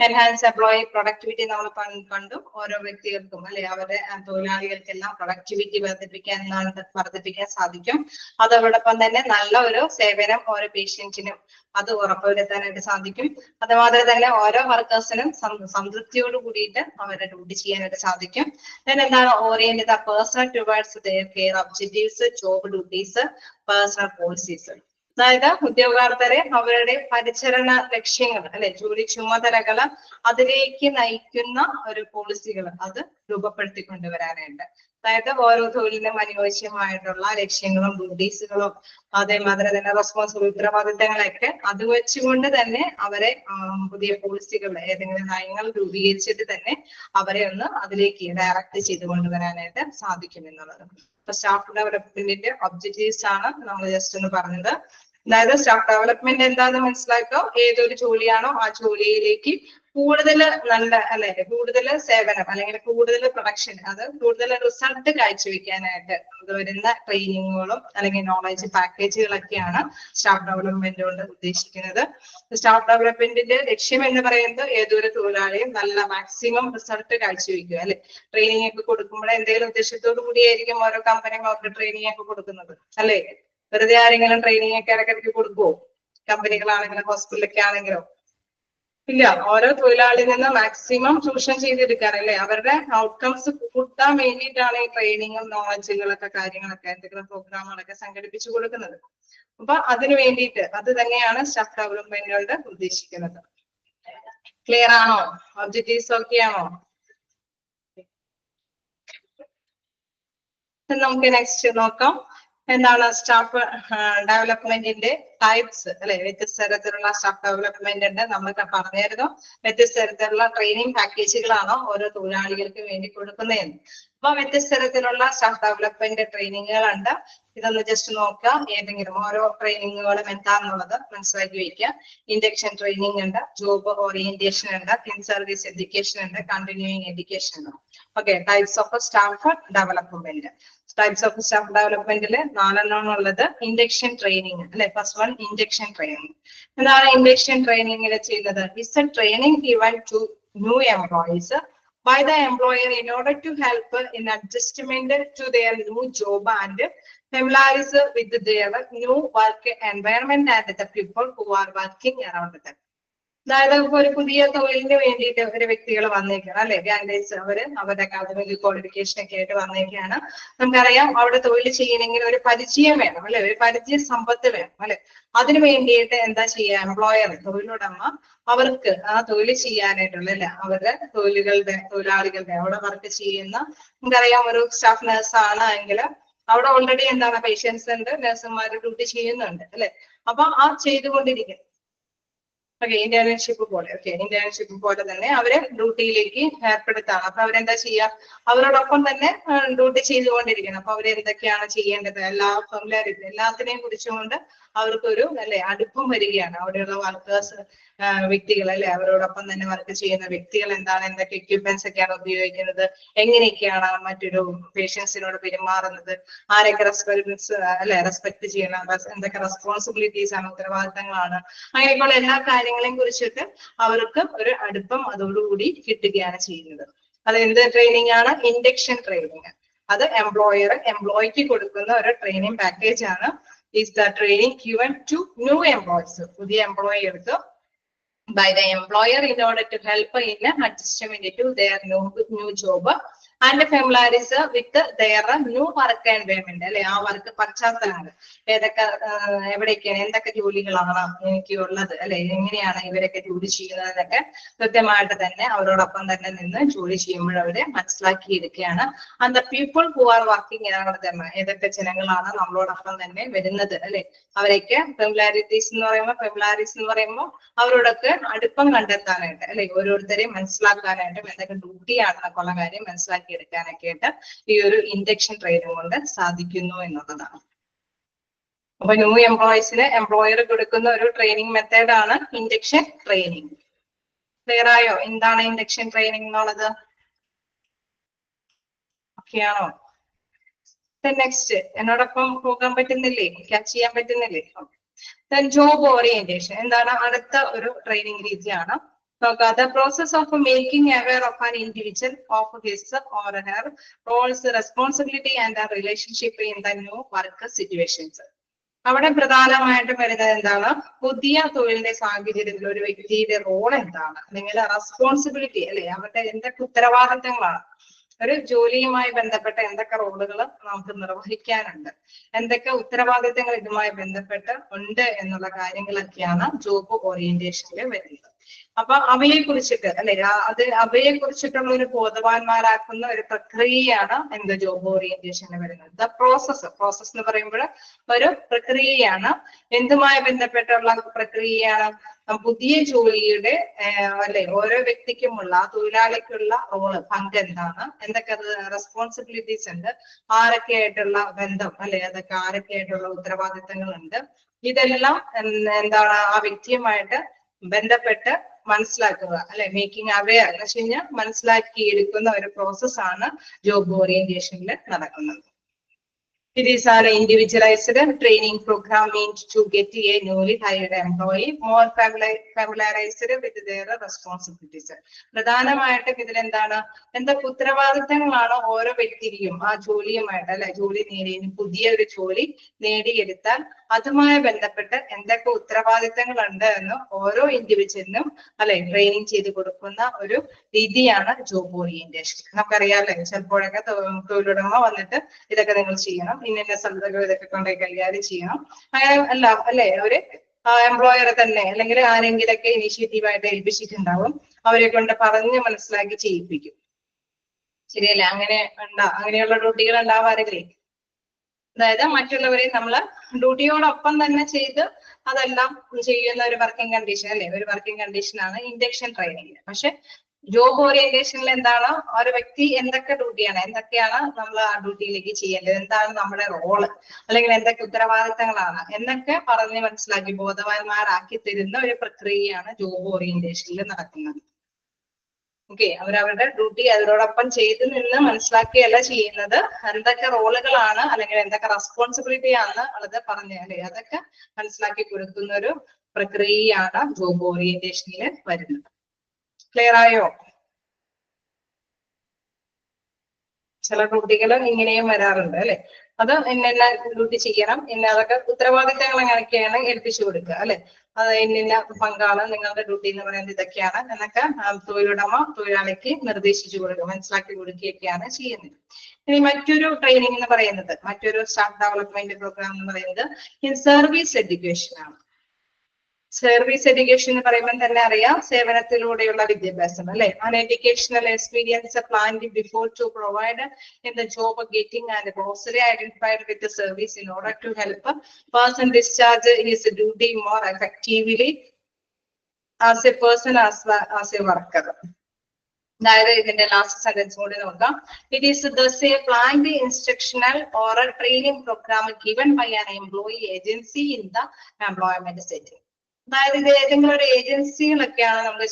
എൻഹാൻസ് എംപ്ലോയി പ്രൊഡക്ടിവിറ്റി നമ്മൾ കണ്ടു. ഓരോ വ്യക്തികൾക്കും, അല്ലെ, അവരുടെ തൊഴിലാളികൾക്കെല്ലാം പ്രൊഡക്ടിവിറ്റി വർദ്ധിപ്പിക്കാൻ സാധിക്കും. അതോടൊപ്പം തന്നെ നല്ല ഒരു സേവനം ഓരോ പേഷ്യന്റിനും അത് ഉറപ്പുവരുത്താനായിട്ട് സാധിക്കും. അതുമാതിരി തന്നെ ഓരോ വർക്കേഴ്സിനും സംതൃപ്തിയോട് കൂടിയിട്ട് അവരുടെ ഡ്യൂട്ടി ചെയ്യാനായിട്ട് സാധിക്കും. then എന്താണ് orient the person towards their care objectives, job duties, personnel policies. അതായത് ഉദ്യോഗാർത്ഥരെ അവരുടെ പരിചരണ ലക്ഷ്യങ്ങൾ, അല്ലെ, ജോലി ചുമതലകള് അതിലേക്ക് നയിക്കുന്ന ഒരു പോളിസികൾ അത് രൂപപ്പെടുത്തി കൊണ്ടുവരാനുണ്ട്. അതായത് ഓരോ തൊഴിലിനും അനുയോജ്യമായിട്ടുള്ള ലക്ഷ്യങ്ങളും ഡ്യൂട്ടീസുകളും അതേമാതിരി തന്നെ റെസ്പോൺസിബിൾ ഉത്തരവാദിത്തങ്ങളൊക്കെ അത് വെച്ചുകൊണ്ട് തന്നെ അവരെ പുതിയ പോളിസികൾ, ഏതെങ്കിലും നയങ്ങൾ രൂപീകരിച്ചിട്ട് തന്നെ അവരെ ഒന്ന് അതിലേക്ക് ഡയറക്റ്റ് ചെയ്ത് കൊണ്ടുവരാനായിട്ട് സാധിക്കും എന്നുള്ളത്. അപ്പൊ സ്റ്റാഫ് ഡെവലപ്മെന്റിന്റെ ഒബ്ജക്റ്റീവ്സ് ആണ് നമ്മൾ ജസ്റ്റ് ഒന്ന് പറഞ്ഞത്. അതായത് സ്റ്റാഫ് ഡെവലപ്മെന്റ് എന്താണെന്ന് മനസ്സിലാക്കുക, ഏതൊരു ജോലിയാണോ ആ ജോലിയിലേക്ക് കൂടുതൽ നല്ല, അല്ലെ, കൂടുതൽ സേവനം അല്ലെങ്കിൽ കൂടുതൽ പ്രൊഡക്ഷൻ, അത് കൂടുതൽ റിസൾട്ട് കാഴ്ചവെക്കാനായിട്ട് വരുന്ന ട്രെയിനിങ്ങുകളും അല്ലെങ്കിൽ നോളജ് പാക്കേജുകളൊക്കെയാണ് സ്റ്റാഫ് ഡെവലപ്മെന്റ് കൊണ്ട് ഉദ്ദേശിക്കുന്നത്. സ്റ്റാഫ് ഡെവലപ്മെന്റിന്റെ ലക്ഷ്യം എന്ന് പറയുന്നത് ഏതൊരു തൊഴിലാളിയും നല്ല മാക്സിമം റിസൾട്ട് കാഴ്ചവെക്കുക, അല്ലെ. ട്രെയിനിങ് ഒക്കെ കൊടുക്കുമ്പോൾ എന്തെങ്കിലും ഉദ്ദേശത്തോടു കൂടിയായിരിക്കും ഓരോ കമ്പനികളും അവർക്ക് ട്രെയിനിങ് ഒക്കെ കൊടുക്കുന്നത്, അല്ലെ. വെറുതെ ആരെങ്കിലും ട്രെയിനിങ് ഒക്കെ ഇടയ്ക്കിടയ്ക്ക് കൊടുക്കുവോ? കമ്പനികളാണെങ്കിലും ഹോസ്പിറ്റലൊക്കെ ആണെങ്കിലും ഇല്ല, ഓരോ തൊഴിലാളിയിൽ നിന്ന് മാക്സിമം ചൂഷണം ചെയ്തെടുക്കാനല്ലേ, അവരുടെ ഔട്ട്കംസ് കൂട്ടാൻ വേണ്ടിയിട്ടാണ് ഈ ട്രെയിനിങ്ങും നോളജുകളൊക്കെ കാര്യങ്ങളൊക്കെ എന്തെങ്കിലും പ്രോഗ്രാമുകളൊക്കെ സംഘടിപ്പിച്ചു കൊടുക്കുന്നത്. അപ്പൊ അതിനു വേണ്ടിയിട്ട് അത് തന്നെയാണ് സ്റ്റാഫ് ഡെവലപ്മെന്റ് കൊണ്ട് ഉദ്ദേശിക്കുന്നത്. ക്ലിയർ ആണോ? ഒബ്ജക്റ്റീവ്സ് ഓക്കെ ആണോ? നമുക്ക് നെക്സ്റ്റ് നോക്കാം. എന്താണ് സ്റ്റാഫ് ഡെവലപ്മെന്റിന്റെ ടൈപ്സ് അല്ലെ? വ്യത്യസ്ത തരത്തിലുള്ള സ്റ്റാഫ് ഡെവലപ്മെന്റ് ഉണ്ട്. നമ്മൾ പറഞ്ഞായിരുന്നു വ്യത്യസ്ത തരത്തിലുള്ള ട്രെയിനിങ് പാക്കേജുകളാണോ ഓരോ തൊഴിലാളികൾക്ക് വേണ്ടി കൊടുക്കുന്നതെന്ന്. അപ്പൊ വ്യത്യസ്ത തരത്തിലുള്ള സ്റ്റാഫ് ഡെവലപ്മെന്റ് ട്രെയിനിങ്ങുകളുണ്ട്. ഇതൊന്ന് ജസ്റ്റ് നോക്കുക. ഏതെങ്കിലും ഓരോ ട്രെയിനിങ്ങുകളും എന്താണെന്നുള്ളത് മനസ്സിലാക്കി വയ്ക്കുക. ഇൻഡക്ഷൻ ട്രെയിനിങ് ഉണ്ട്, ജോബ് ഓറിയന്റേഷൻ ഉണ്ട്, ഇൻ സർവീസ് എഡ്യൂക്കേഷൻ ഉണ്ട്, കണ്ടിന്യൂയിങ് എഡ്യൂക്കേഷൻ ഉണ്ട്. Okay, types of staff development. Types of staff ഡെവലപ്മെന്റില് 4 ഉള്ളത്. ഇൻഡക്ഷൻ ട്രെയിനിങ് അല്ലെ? First one induction training. എന്താണ് ഇൻഡക്ഷൻ ട്രെയിനിങ്ങിൽ ചെയ്യുന്നത്? It's a training given to new employees by the employer in order to help in adjustment to their new job and familiarize with their new work environment and the people who are working around them. അതായത് ഇപ്പൊ ഒരു പുതിയ തൊഴിലിന് വേണ്ടിയിട്ട് ഒരു വ്യക്തികൾ വന്നേക്കാണ് അല്ലെ? Candidates അവരുടെ അക്കാദമിക് ക്വാളിഫിക്കേഷൻ ഒക്കെ ആയിട്ട് വന്നേക്കാണ്. നമുക്കറിയാം അവിടെ തൊഴിൽ ചെയ്യണമെങ്കിൽ ഒരു പരിചയം വേണം അല്ലെ? ഒരു പരിചയ സമ്പത്ത് വേണം അല്ലെ? അതിനു വേണ്ടിയിട്ട് എന്താ ചെയ്യുക? എംപ്ലോയർ, തൊഴിലുടമ അവർക്ക് ആ തൊഴിൽ ചെയ്യാനായിട്ടുള്ള അല്ലെ അവരുടെ തൊഴിലാളികളുടെ അവിടെ വർക്ക് ചെയ്യുന്ന, നമുക്കറിയാം ഒരു സ്റ്റാഫ് നഴ്സ് ആണ് എങ്കിൽ അവിടെ ഓൾറെഡി എന്താണ് പേഷ്യൻസ് ഉണ്ട്, നഴ്സുമാർ ഡ്യൂട്ടി ചെയ്യുന്നുണ്ട് അല്ലെ? അപ്പൊ ആ ചെയ്തുകൊണ്ടിരിക്കും. ഓക്കെ, ഇന്റേൺഷിപ്പ് പോലെ. ഓക്കെ, ഇന്റേൺഷിപ്പ് പോലെ തന്നെ അവരെ ഡ്യൂട്ടിയിലേക്ക് ഏർപ്പെടുത്താണ്. അപ്പൊ അവരെന്താ ചെയ്യുക? അവരോടൊപ്പം തന്നെ ഡ്യൂട്ടി ചെയ്തുകൊണ്ടിരിക്കണം. അപ്പൊ അവരെന്തൊക്കെയാണ് ചെയ്യേണ്ടത്, എല്ലാത്തിനെയും കുറിച്ചുകൊണ്ട് അവർക്കൊരു അല്ലെ അടുപ്പം വരികയാണ്. അവിടെയുള്ള വർക്കേഴ്സ് വ്യക്തികൾ അല്ലെ, അവരോടൊപ്പം തന്നെ വർക്ക് ചെയ്യുന്ന വ്യക്തികൾ എന്താണ്, എന്തൊക്കെ എക്യുപ്മെന്റ്സ് ഒക്കെയാണ് ഉപയോഗിക്കുന്നത്, എങ്ങനെയൊക്കെയാണ് മറ്റൊരു പേഷ്യൻസിനോട് പെരുമാറുന്നത്, ആരൊക്കെ റെസ്പെക്ട് ചെയ്യണം, എന്തൊക്കെ റെസ്പോൺസിബിലിറ്റീസ് ആണ്, ഉത്തരവാദിത്തങ്ങളാണ്, അങ്ങനെയൊക്കെയുള്ള എല്ലാ കാര്യങ്ങളെയും കുറിച്ചിട്ട് അവർക്ക് ഒരു അടുപ്പം അതോടുകൂടി കിട്ടുകയാണ് ചെയ്യുന്നത്. അത് എന്ത് ട്രെയിനിങ് ആണ്? Induction training. അത് എംപ്ലോയിക്ക് കൊടുക്കുന്ന ഒരു ട്രെയിനിങ് പാക്കേജ് ആണ്. Is the training given to new employees, പുതിയ എംപ്ലോയികൾക്ക് by the employer in order to help in adjustment to their new job and familiarize with their new work environment അല്ലെ? ആ work പശ്ചാത്തലങ്ങൾ ഏതൊക്കെ, എവിടെയൊക്കെയാണ്, എന്തൊക്കെ ജോലികളാണ് എനിക്ക് ഉള്ളത് അല്ലെ, എങ്ങനെയാണ് ഇവരൊക്കെ ജോലി ചെയ്യുന്നതൊക്കെ കൃത്യമായിട്ട് തന്നെ അവരോടൊപ്പം തന്നെ നിന്ന് ജോലി ചെയ്യുമ്പോൾ അവരെ മനസ്സിലാക്കിയിരിക്കുകയാണ്. And the people who are working ഏതൊക്കെ ജനങ്ങളാണ് നമ്മളോടൊപ്പം തന്നെ വരുന്നത് അല്ലെ? അവരൊക്കെ ഫെമിലാരിറ്റീസ് എന്ന് പറയുമ്പോൾ അവരോടൊക്കെ അടുപ്പം കണ്ടെത്താനായിട്ട് അല്ലെ, ഓരോരുത്തരെയും മനസ്സിലാക്കാനായിട്ടും എന്തൊക്കെ ഡ്യൂട്ടിയാണെന്നൊക്കെ ഉള്ള കാര്യം മനസ്സിലാക്കി എടുക്കാനൊക്കെ ആയിട്ട് ഈ ഒരു ഇൻഡക്ഷൻ ട്രെയിനിങ് കൊണ്ട് സാധിക്കുന്നു എന്നുള്ളതാണ്. അപ്പൊ ന്യൂ എംപ്ലോയീസിന് എംപ്ലോയർ കൊടുക്കുന്ന ഒരു ട്രെയിനിങ് മെത്തേഡാണ് ഇൻഡക്ഷൻ ട്രെയിനിങ്. ക്ലിയർ ആയോ എന്താണ് ഇൻഡക്ഷൻ ട്രെയിനിങ് എന്നുള്ളത്? ഓക്കെ ആണോ? നെക്സ്റ്റ്, എന്നോടൊപ്പം പോകാൻ പറ്റുന്നില്ലേ? ക്യാച്ച് ചെയ്യാൻ പറ്റുന്നില്ലേ? ജോബ് ഓറിയന്റേഷൻ എന്താണ്? അടുത്ത ഒരു ട്രെയിനിങ് രീതിയാണ്. നോക്കുക, the process of making aware of an individual of his or her roles, responsibility and relationship in the new work situations. അവിടെ പ്രധാനമായിട്ടും വരുന്നത് എന്താണ്? പുതിയ തൊഴിലിന്റെ സാഹചര്യത്തിൽ ഒരു വ്യക്തിയുടെ റോൾ എന്താണ്, അല്ലെങ്കിൽ റെസ്പോൺസിബിലിറ്റി അല്ലെ, അവരുടെ എന്തൊക്കെ ഉത്തരവാദിത്തങ്ങളാണ്, ഒരു ജോലിയുമായി ബന്ധപ്പെട്ട എന്തൊക്കെ റോളുകൾ നമുക്ക് നിർവഹിക്കാനുണ്ട്, എന്തൊക്കെ ഉത്തരവാദിത്തങ്ങൾ ഇതുമായി ബന്ധപ്പെട്ട് ഉണ്ട് എന്നുള്ള കാര്യങ്ങളൊക്കെയാണ് ജോബ് ഓറിയന്റേഷനിൽ വരുന്നത്. അപ്പൊ അവയെ കുറിച്ചിട്ട് അല്ലെ, അവയെ കുറിച്ചിട്ടുള്ള ഒരു ബോധവാന്മാരാക്കുന്ന ഒരു പ്രക്രിയയാണ് എന്ത് ജോബ് ഓറിയന്റേഷനിൽ വരുന്നത്. ദ പ്രോസസ് എന്ന് പറയുമ്പോൾ ഒരു പ്രക്രിയയാണ്. എന്തുമായി ബന്ധപ്പെട്ടുള്ള പ്രക്രിയയാണ്? പുതിയ ജോലിയുടെ അല്ലെ ഓരോ വ്യക്തിക്കുമുള്ള, തൊഴിലാളിക്കുള്ള റോള്, പങ്ക് എന്താണ്, എന്തൊക്കെ റെസ്പോൺസിബിലിറ്റീസ് ഉണ്ട്, ആരൊക്കെ ആയിട്ടുള്ള ബന്ധം അല്ലെ, അതൊക്കെ ആരൊക്കെ ആയിട്ടുള്ള ഉത്തരവാദിത്തങ്ങളുണ്ട്, ഇതെല്ലാം എന്താണ് ആ വ്യക്തിയുമായിട്ട് ബന്ധപ്പെട്ട് മനസ്സിലാക്കുക അല്ലെ. മേക്കിംഗ് അവെയർ എന്ന് വെച്ച് കഴിഞ്ഞാൽ മനസ്സിലാക്കിയെടുക്കുന്ന ഒരു പ്രോസസ്സാണ് ജോബ് ഓറിയന്റേഷനിൽ നടക്കുന്നത്. It is an individualized training program meant to get a newly hired employee more familiarized with their responsibilities. പ്രധാനമായിട്ടും ഇതിലെന്താണ് എന്തൊക്കെ ഉത്തരവാദിത്തങ്ങളാണ് ഓരോ വ്യക്തിയും ആ ജോലിയുമായിട്ട് അല്ലെ ജോലി പുതിയൊരു ജോലി നേടിയെടുത്താൽ അതുമായി ബന്ധപ്പെട്ട് എന്തൊക്കെ ഉത്തരവാദിത്തങ്ങൾ ഉണ്ട് എന്ന് ഓരോ ഇൻഡിവിജ്വലിനും അല്ലെ ട്രെയിനിങ് ചെയ്ത് കൊടുക്കുന്ന ഒരു രീതിയാണ് ജോബ് ഓറിയന്റേഷൻ. നമുക്കറിയാമല്ലേ, ചിലപ്പോഴൊക്കെ തൊഴിലുടമ വന്നിട്ട് ഇതൊക്കെ നിങ്ങൾ ചെയ്യണം, ഇന്ന സ്ഥലത്തൊക്കെ ഇതൊക്കെ കൊണ്ടുപോയി കൈകാര്യം ചെയ്യണം, അങ്ങനെ അല്ല അല്ലെ അവര് എംപ്ലോയറെ തന്നെ അല്ലെങ്കിൽ ആരെങ്കിലൊക്കെ ഇനീഷ്യേറ്റീവായിട്ട് ഏൽപ്പിച്ചിട്ടുണ്ടാവും, അവരെ കൊണ്ട് പറഞ്ഞ് മനസ്സിലാക്കി ചെയ്യിപ്പിക്കും. ശരിയല്ലേ? അങ്ങനെയുള്ള ഡ്യൂട്ടികൾ ഉണ്ടാവാറില്ലേ? അതായത് മറ്റുള്ളവരെ നമ്മള് ഡ്യൂട്ടിയോടൊപ്പം തന്നെ ചെയ്ത് അതെല്ലാം ചെയ്യുന്ന ഒരു വർക്കിംഗ് കണ്ടീഷൻ അല്ലെ, ഒരു വർക്കിംഗ് കണ്ടീഷനാണ് ഇൻഡക്ഷൻ ട്രെയിനിങ്. പക്ഷെ ജോബ് ഓറിയന്റേഷനിൽ എന്താണ് ഒരു വ്യക്തി എന്തൊക്കെ ഡ്യൂട്ടിയാണ്, എന്തൊക്കെയാണ് നമ്മൾ ആ ഡ്യൂട്ടിയിലേക്ക് ചെയ്യേണ്ടത്, എന്താണ് നമ്മുടെ റോള്, അല്ലെങ്കിൽ എന്തൊക്കെ ഉത്തരവാദിത്തങ്ങളാണ് എന്നൊക്കെ പറഞ്ഞ് മനസ്സിലാക്കി ബോധവാന്മാരാക്കി തരുന്ന ഒരു പ്രക്രിയയാണ് ജോബ് ഓറിയന്റേഷനിൽ നടക്കുന്നത്. ഓക്കെ, അവരവരുടെ ഡ്യൂട്ടി അതിനോടൊപ്പം ചെയ്ത് നിന്ന് മനസ്സിലാക്കിയല്ല ചെയ്യുന്നത്, എന്തൊക്കെ റോളുകളാണ് അല്ലെങ്കിൽ എന്തൊക്കെ റെസ്പോൺസിബിലിറ്റി ആണ് ഉള്ളത് പറഞ്ഞ് അല്ലെ അതൊക്കെ മനസ്സിലാക്കി കൊടുക്കുന്ന ഒരു പ്രക്രിയയാണ് ജോബ് ഓറിയന്റേഷനിൽ വരുന്നത്. ക്ലിയർ ആയോ? ചില ഡ്യൂട്ടികൾ ഇങ്ങനെയും വരാറുണ്ട് അല്ലെ, അത് ഇന്ന ഡ്യൂട്ടി ചെയ്യണം, അതൊക്കെ ഉത്തരവാദിത്തങ്ങൾ എങ്ങനെയൊക്കെയാണ് ഏൽപ്പിച്ചു കൊടുക്കുക അല്ലെ, അത് ഇന്ന പങ്കാണ് നിങ്ങളുടെ ഡ്യൂട്ടി എന്ന് പറയുന്നത് ഇതൊക്കെയാണ് എന്നൊക്കെ തൊഴിലുടമ തൊഴിലാളിക്ക് നിർദ്ദേശിച്ചു കൊടുക്കുക, മനസ്സിലാക്കി കൊടുക്കുകയൊക്കെയാണ് ചെയ്യുന്നത്. ഇനി മറ്റൊരു ട്രെയിനിങ് എന്ന് പറയുന്നത്, മറ്റൊരു സ്റ്റാഫ് ഡെവലപ്മെന്റ് പ്രോഗ്രാം എന്ന് പറയുന്നത് ഇൻ സർവീസ് എഡ്യൂക്കേഷൻ ആണ്. സർവീസ് എഡ്യൂക്കേഷൻ എന്ന് പറയുമ്പോൾ തന്നെ അറിയാം സേവനത്തിലൂടെയുള്ള വിദ്യാഭ്യാസം അല്ലെ. An educational experience planned before to provide in the job getting and closely identified with the service in order to help a person discharge his duty more effectively as a person as a worker. അതായത് ഇതിന്റെ last sentence കൂടി നോക്കാം. It is thus a planned instructional or a training program given by an employee agency in the employment setting. അതായത് ഇത് ഏതെങ്കിലും ഒരു ഏജൻസികളൊക്കെയാണ് നമ്മൾ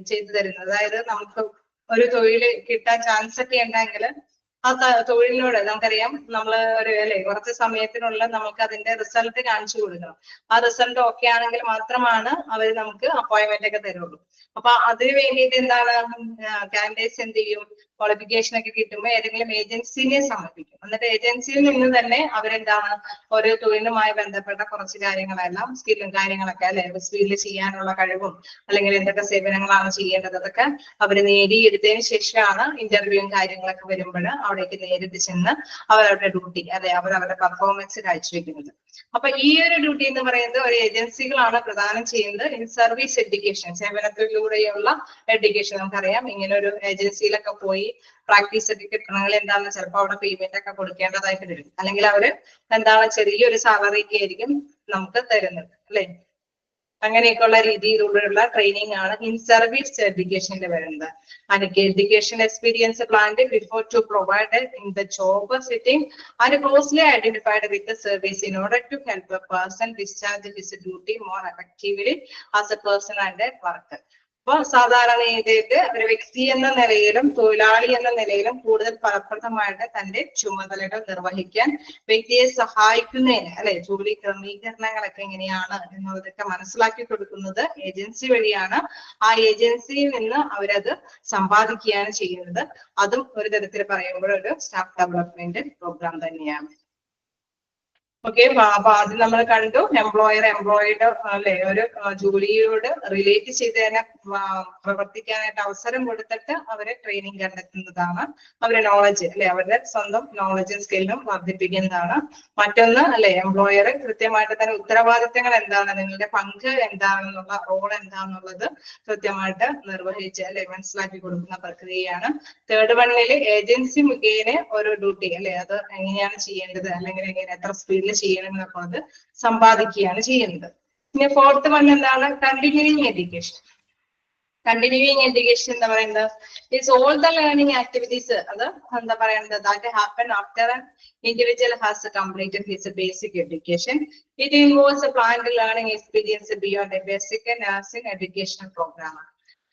ചെയ്തു തരുന്നത്. അതായത് നമുക്ക് ഒരു തൊഴിൽ കിട്ടാൻ ചാൻസ് ഒക്കെ ഉണ്ടെങ്കിൽ ആ തൊഴിലിനോട് നമുക്കറിയാം നമ്മൾ കുറച്ച് സമയത്തിനുള്ള നമുക്ക് അതിന്റെ റിസൾട്ട് കാണിച്ചു കൊടുക്കണം. ആ റിസൾട്ട് ഓക്കെ ആണെങ്കിൽ മാത്രമാണ് അവർ നമുക്ക് അപ്പോയിന്റ്മെന്റ് ഒക്കെ തരുള്ളൂ. അപ്പൊ അതിന് വേണ്ടിയിട്ട് എന്താണ് കാൻഡിഡേറ്റ്സ് എന്ത് ചെയ്യും, ക്വാളിഫിക്കേഷൻ ഒക്കെ കിട്ടുമ്പോൾ ഏതെങ്കിലും ഏജൻസിനെ സമർപ്പിക്കും. എന്നിട്ട് ഏജൻസിയിൽ നിന്ന് തന്നെ അവരെന്താണ് ഒരു തൊഴിലുമായി ബന്ധപ്പെട്ട കുറച്ച് കാര്യങ്ങളെല്ലാം സ്കില്ലും കാര്യങ്ങളൊക്കെ അല്ലെ സ്കില്ല് ചെയ്യാനുള്ള കഴിവും അല്ലെങ്കിൽ എന്തൊക്കെ സേവനങ്ങളാണ് ചെയ്യേണ്ടത് അതൊക്കെ അവർ നേടിയെടുത്തതിന് ശേഷമാണ് ഇന്റർവ്യൂവും കാര്യങ്ങളൊക്കെ വരുമ്പോൾ അവിടേക്ക് നേരിട്ട് ചെന്ന് അവരവരുടെ ഡ്യൂട്ടി അവരവരുടെ പെർഫോമൻസ് കാഴ്ചവെക്കുന്നത്. അപ്പൊ ഈ ഒരു ഡ്യൂട്ടി എന്ന് പറയുന്നത് ഒരു ഏജൻസികളാണ് പ്രദാനം ചെയ്യുന്നത്. ഇൻ സർവീസ് എഡ്യൂക്കേഷൻ, സേവനത്തിലൂടെയുള്ള എഡ്യൂക്കേഷൻ. നമുക്കറിയാം ഇങ്ങനെ ഒരു ഏജൻസിയിലൊക്കെ പോയി പ്രാക്ടീസ് ഒക്കെ കിട്ടണമെങ്കിൽ എന്താണ് ചിലപ്പോൾ അവിടെ പേയ്മെന്റ് ഒക്കെ കൊടുക്കേണ്ടതായിട്ട് വരും, അല്ലെങ്കിൽ അവര് എന്താണ് ചെറിയൊരു സാലറിക്ക് ആയിരിക്കും നമുക്ക് തരുന്നത് അല്ലെ. അങ്ങനെയൊക്കെയുള്ള രീതിയിലുള്ള ട്രെയിനിങ് ആണ് ഇൻ സർവീസ് എഡ്യൂക്കേഷനിൽ വരുന്നത്. അതിന്റെ education experience planned before to provide in the job sitting and closely identified with the service in order to help a person discharge his duty more effectively as a person and worker. അപ്പൊ സാധാരണ രീതിയിൽ ഒരു വ്യക്തി എന്ന നിലയിലും തൊഴിലാളി എന്ന നിലയിലും കൂടുതൽ ഫലപ്രദമായിട്ട് തന്റെ ചുമതലകൾ നിർവഹിക്കാൻ വ്യക്തിയെ സഹായിക്കുന്നതിന് അല്ലെ ജോലി ക്രമീകരണങ്ങളൊക്കെ എങ്ങനെയാണ് എന്നുള്ളതൊക്കെ മനസ്സിലാക്കി കൊടുക്കുന്നത് ഏജൻസി വഴിയാണ്. ആ ഏജൻസിയിൽ നിന്ന് അവരത് സമ്പാദിക്കുകയാണ് ചെയ്യുന്നത്. അതും ഒരു തരത്തിൽ പറയുമ്പോൾ ഒരു സ്റ്റാഫ് ഡെവലപ്മെന്റ് പ്രോഗ്രാം തന്നെയാണ്. ഓക്കെ, അപ്പൊ ആദ്യം നമ്മൾ കണ്ടു എംപ്ലോയിഡ് അല്ലെ ഒരു ജോലിയോട് റിലേറ്റ് ചെയ്ത് തന്നെ പ്രവർത്തിക്കാനായിട്ട് അവസരം കൊടുത്തിട്ട് അവരെ ട്രെയിനിങ് കണ്ടെത്തുന്നതാണ്. അവരെ നോളജ് അല്ലെ അവരുടെ സ്വന്തം നോളജും സ്കില്ലും വർദ്ധിപ്പിക്കുന്നതാണ്. മറ്റൊന്ന് അല്ലെ എംപ്ലോയർ കൃത്യമായിട്ട് തന്നെ ഉത്തരവാദിത്തങ്ങൾ എന്താണ്, നിങ്ങളുടെ പങ്ക് എന്താണെന്നുള്ള റോൾ എന്താണെന്നുള്ളത് കൃത്യമായിട്ട് നിർവഹിച്ച് അല്ലെ മനസ്സിലാക്കി കൊടുക്കുന്ന പ്രക്രിയയാണ്. തേർഡ് വണ്ണില് ഏജൻസി മുഖേന ഓരോ ഡ്യൂട്ടി അല്ലെ അത് എങ്ങനെയാണ് ചെയ്യേണ്ടത് അല്ലെങ്കിൽ എങ്ങനെ എത്ര സ്പീഡിൽ ചെയ്യണം എന്നൊക്കെ അത് സമ്പാദിക്കുകയാണ് ചെയ്യുന്നത്. പിന്നെ ഫോർത്ത് വൺ എന്താണ് കണ്ടിന്യൂയിങ് എഡ്യൂക്കേഷൻ. കണ്ടിന്യൂയിങ് എഡ്യൂക്കേഷൻ എന്ന് പറയുന്നത് it's all the learning activities അത് എന്താ പറയുന്നത് that happen after an individual has completed his basic education. It involves a planned learning experience beyond a basic nursing education program.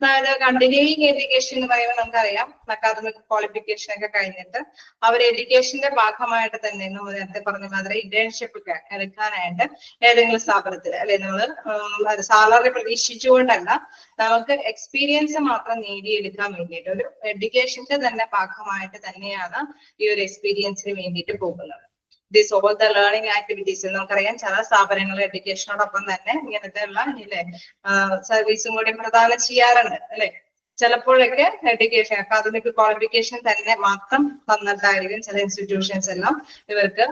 അതായത് continuing education എന്ന് പറയുമ്പോൾ നമുക്കറിയാം academic qualification ഒക്കെ കഴിഞ്ഞിട്ട് അവർ എഡ്യൂക്കേഷന്റെ ഭാഗമായിട്ട് തന്നെ നമ്മൾ നേരത്തെ പറഞ്ഞ മാതിരി ഇന്റേൺഷിപ്പ് ഒക്കെ എടുക്കാനായിട്ട് ഏതെങ്കിലും സ്ഥാപനത്തിൽ അല്ലെ നമ്മൾ സാലറി പ്രതീക്ഷിച്ചുകൊണ്ടല്ല, നമുക്ക് എക്സ്പീരിയൻസ് മാത്രം നേടിയെടുക്കാൻ വേണ്ടിയിട്ട് ഒരു എഡ്യൂക്കേഷന്റെ തന്നെ ഭാഗമായിട്ട് തന്നെയാണ് ഈ ഒരു എക്സ്പീരിയൻസിന് വേണ്ടിയിട്ട് പോകുന്നത്. This all the learning activities നമുക്കറിയാം ചില സ്ഥാപനങ്ങൾ എഡ്യൂക്കേഷനോടൊപ്പം തന്നെ ഇങ്ങനത്തെ ഉള്ള ഇല്ലേ സർവീസും കൂടി പ്രദാനം ചെയ്യാറുണ്ട് അല്ലെ. ചിലപ്പോഴൊക്കെ എഡ്യൂക്കേഷൻ അക്കാദമിക് ക്വാളിഫിക്കേഷൻ തന്നെ മാത്രം തന്നിട്ടായിരിക്കും ചില ഇൻസ്റ്റിറ്റ്യൂഷൻസ് എല്ലാം ഇവർക്ക്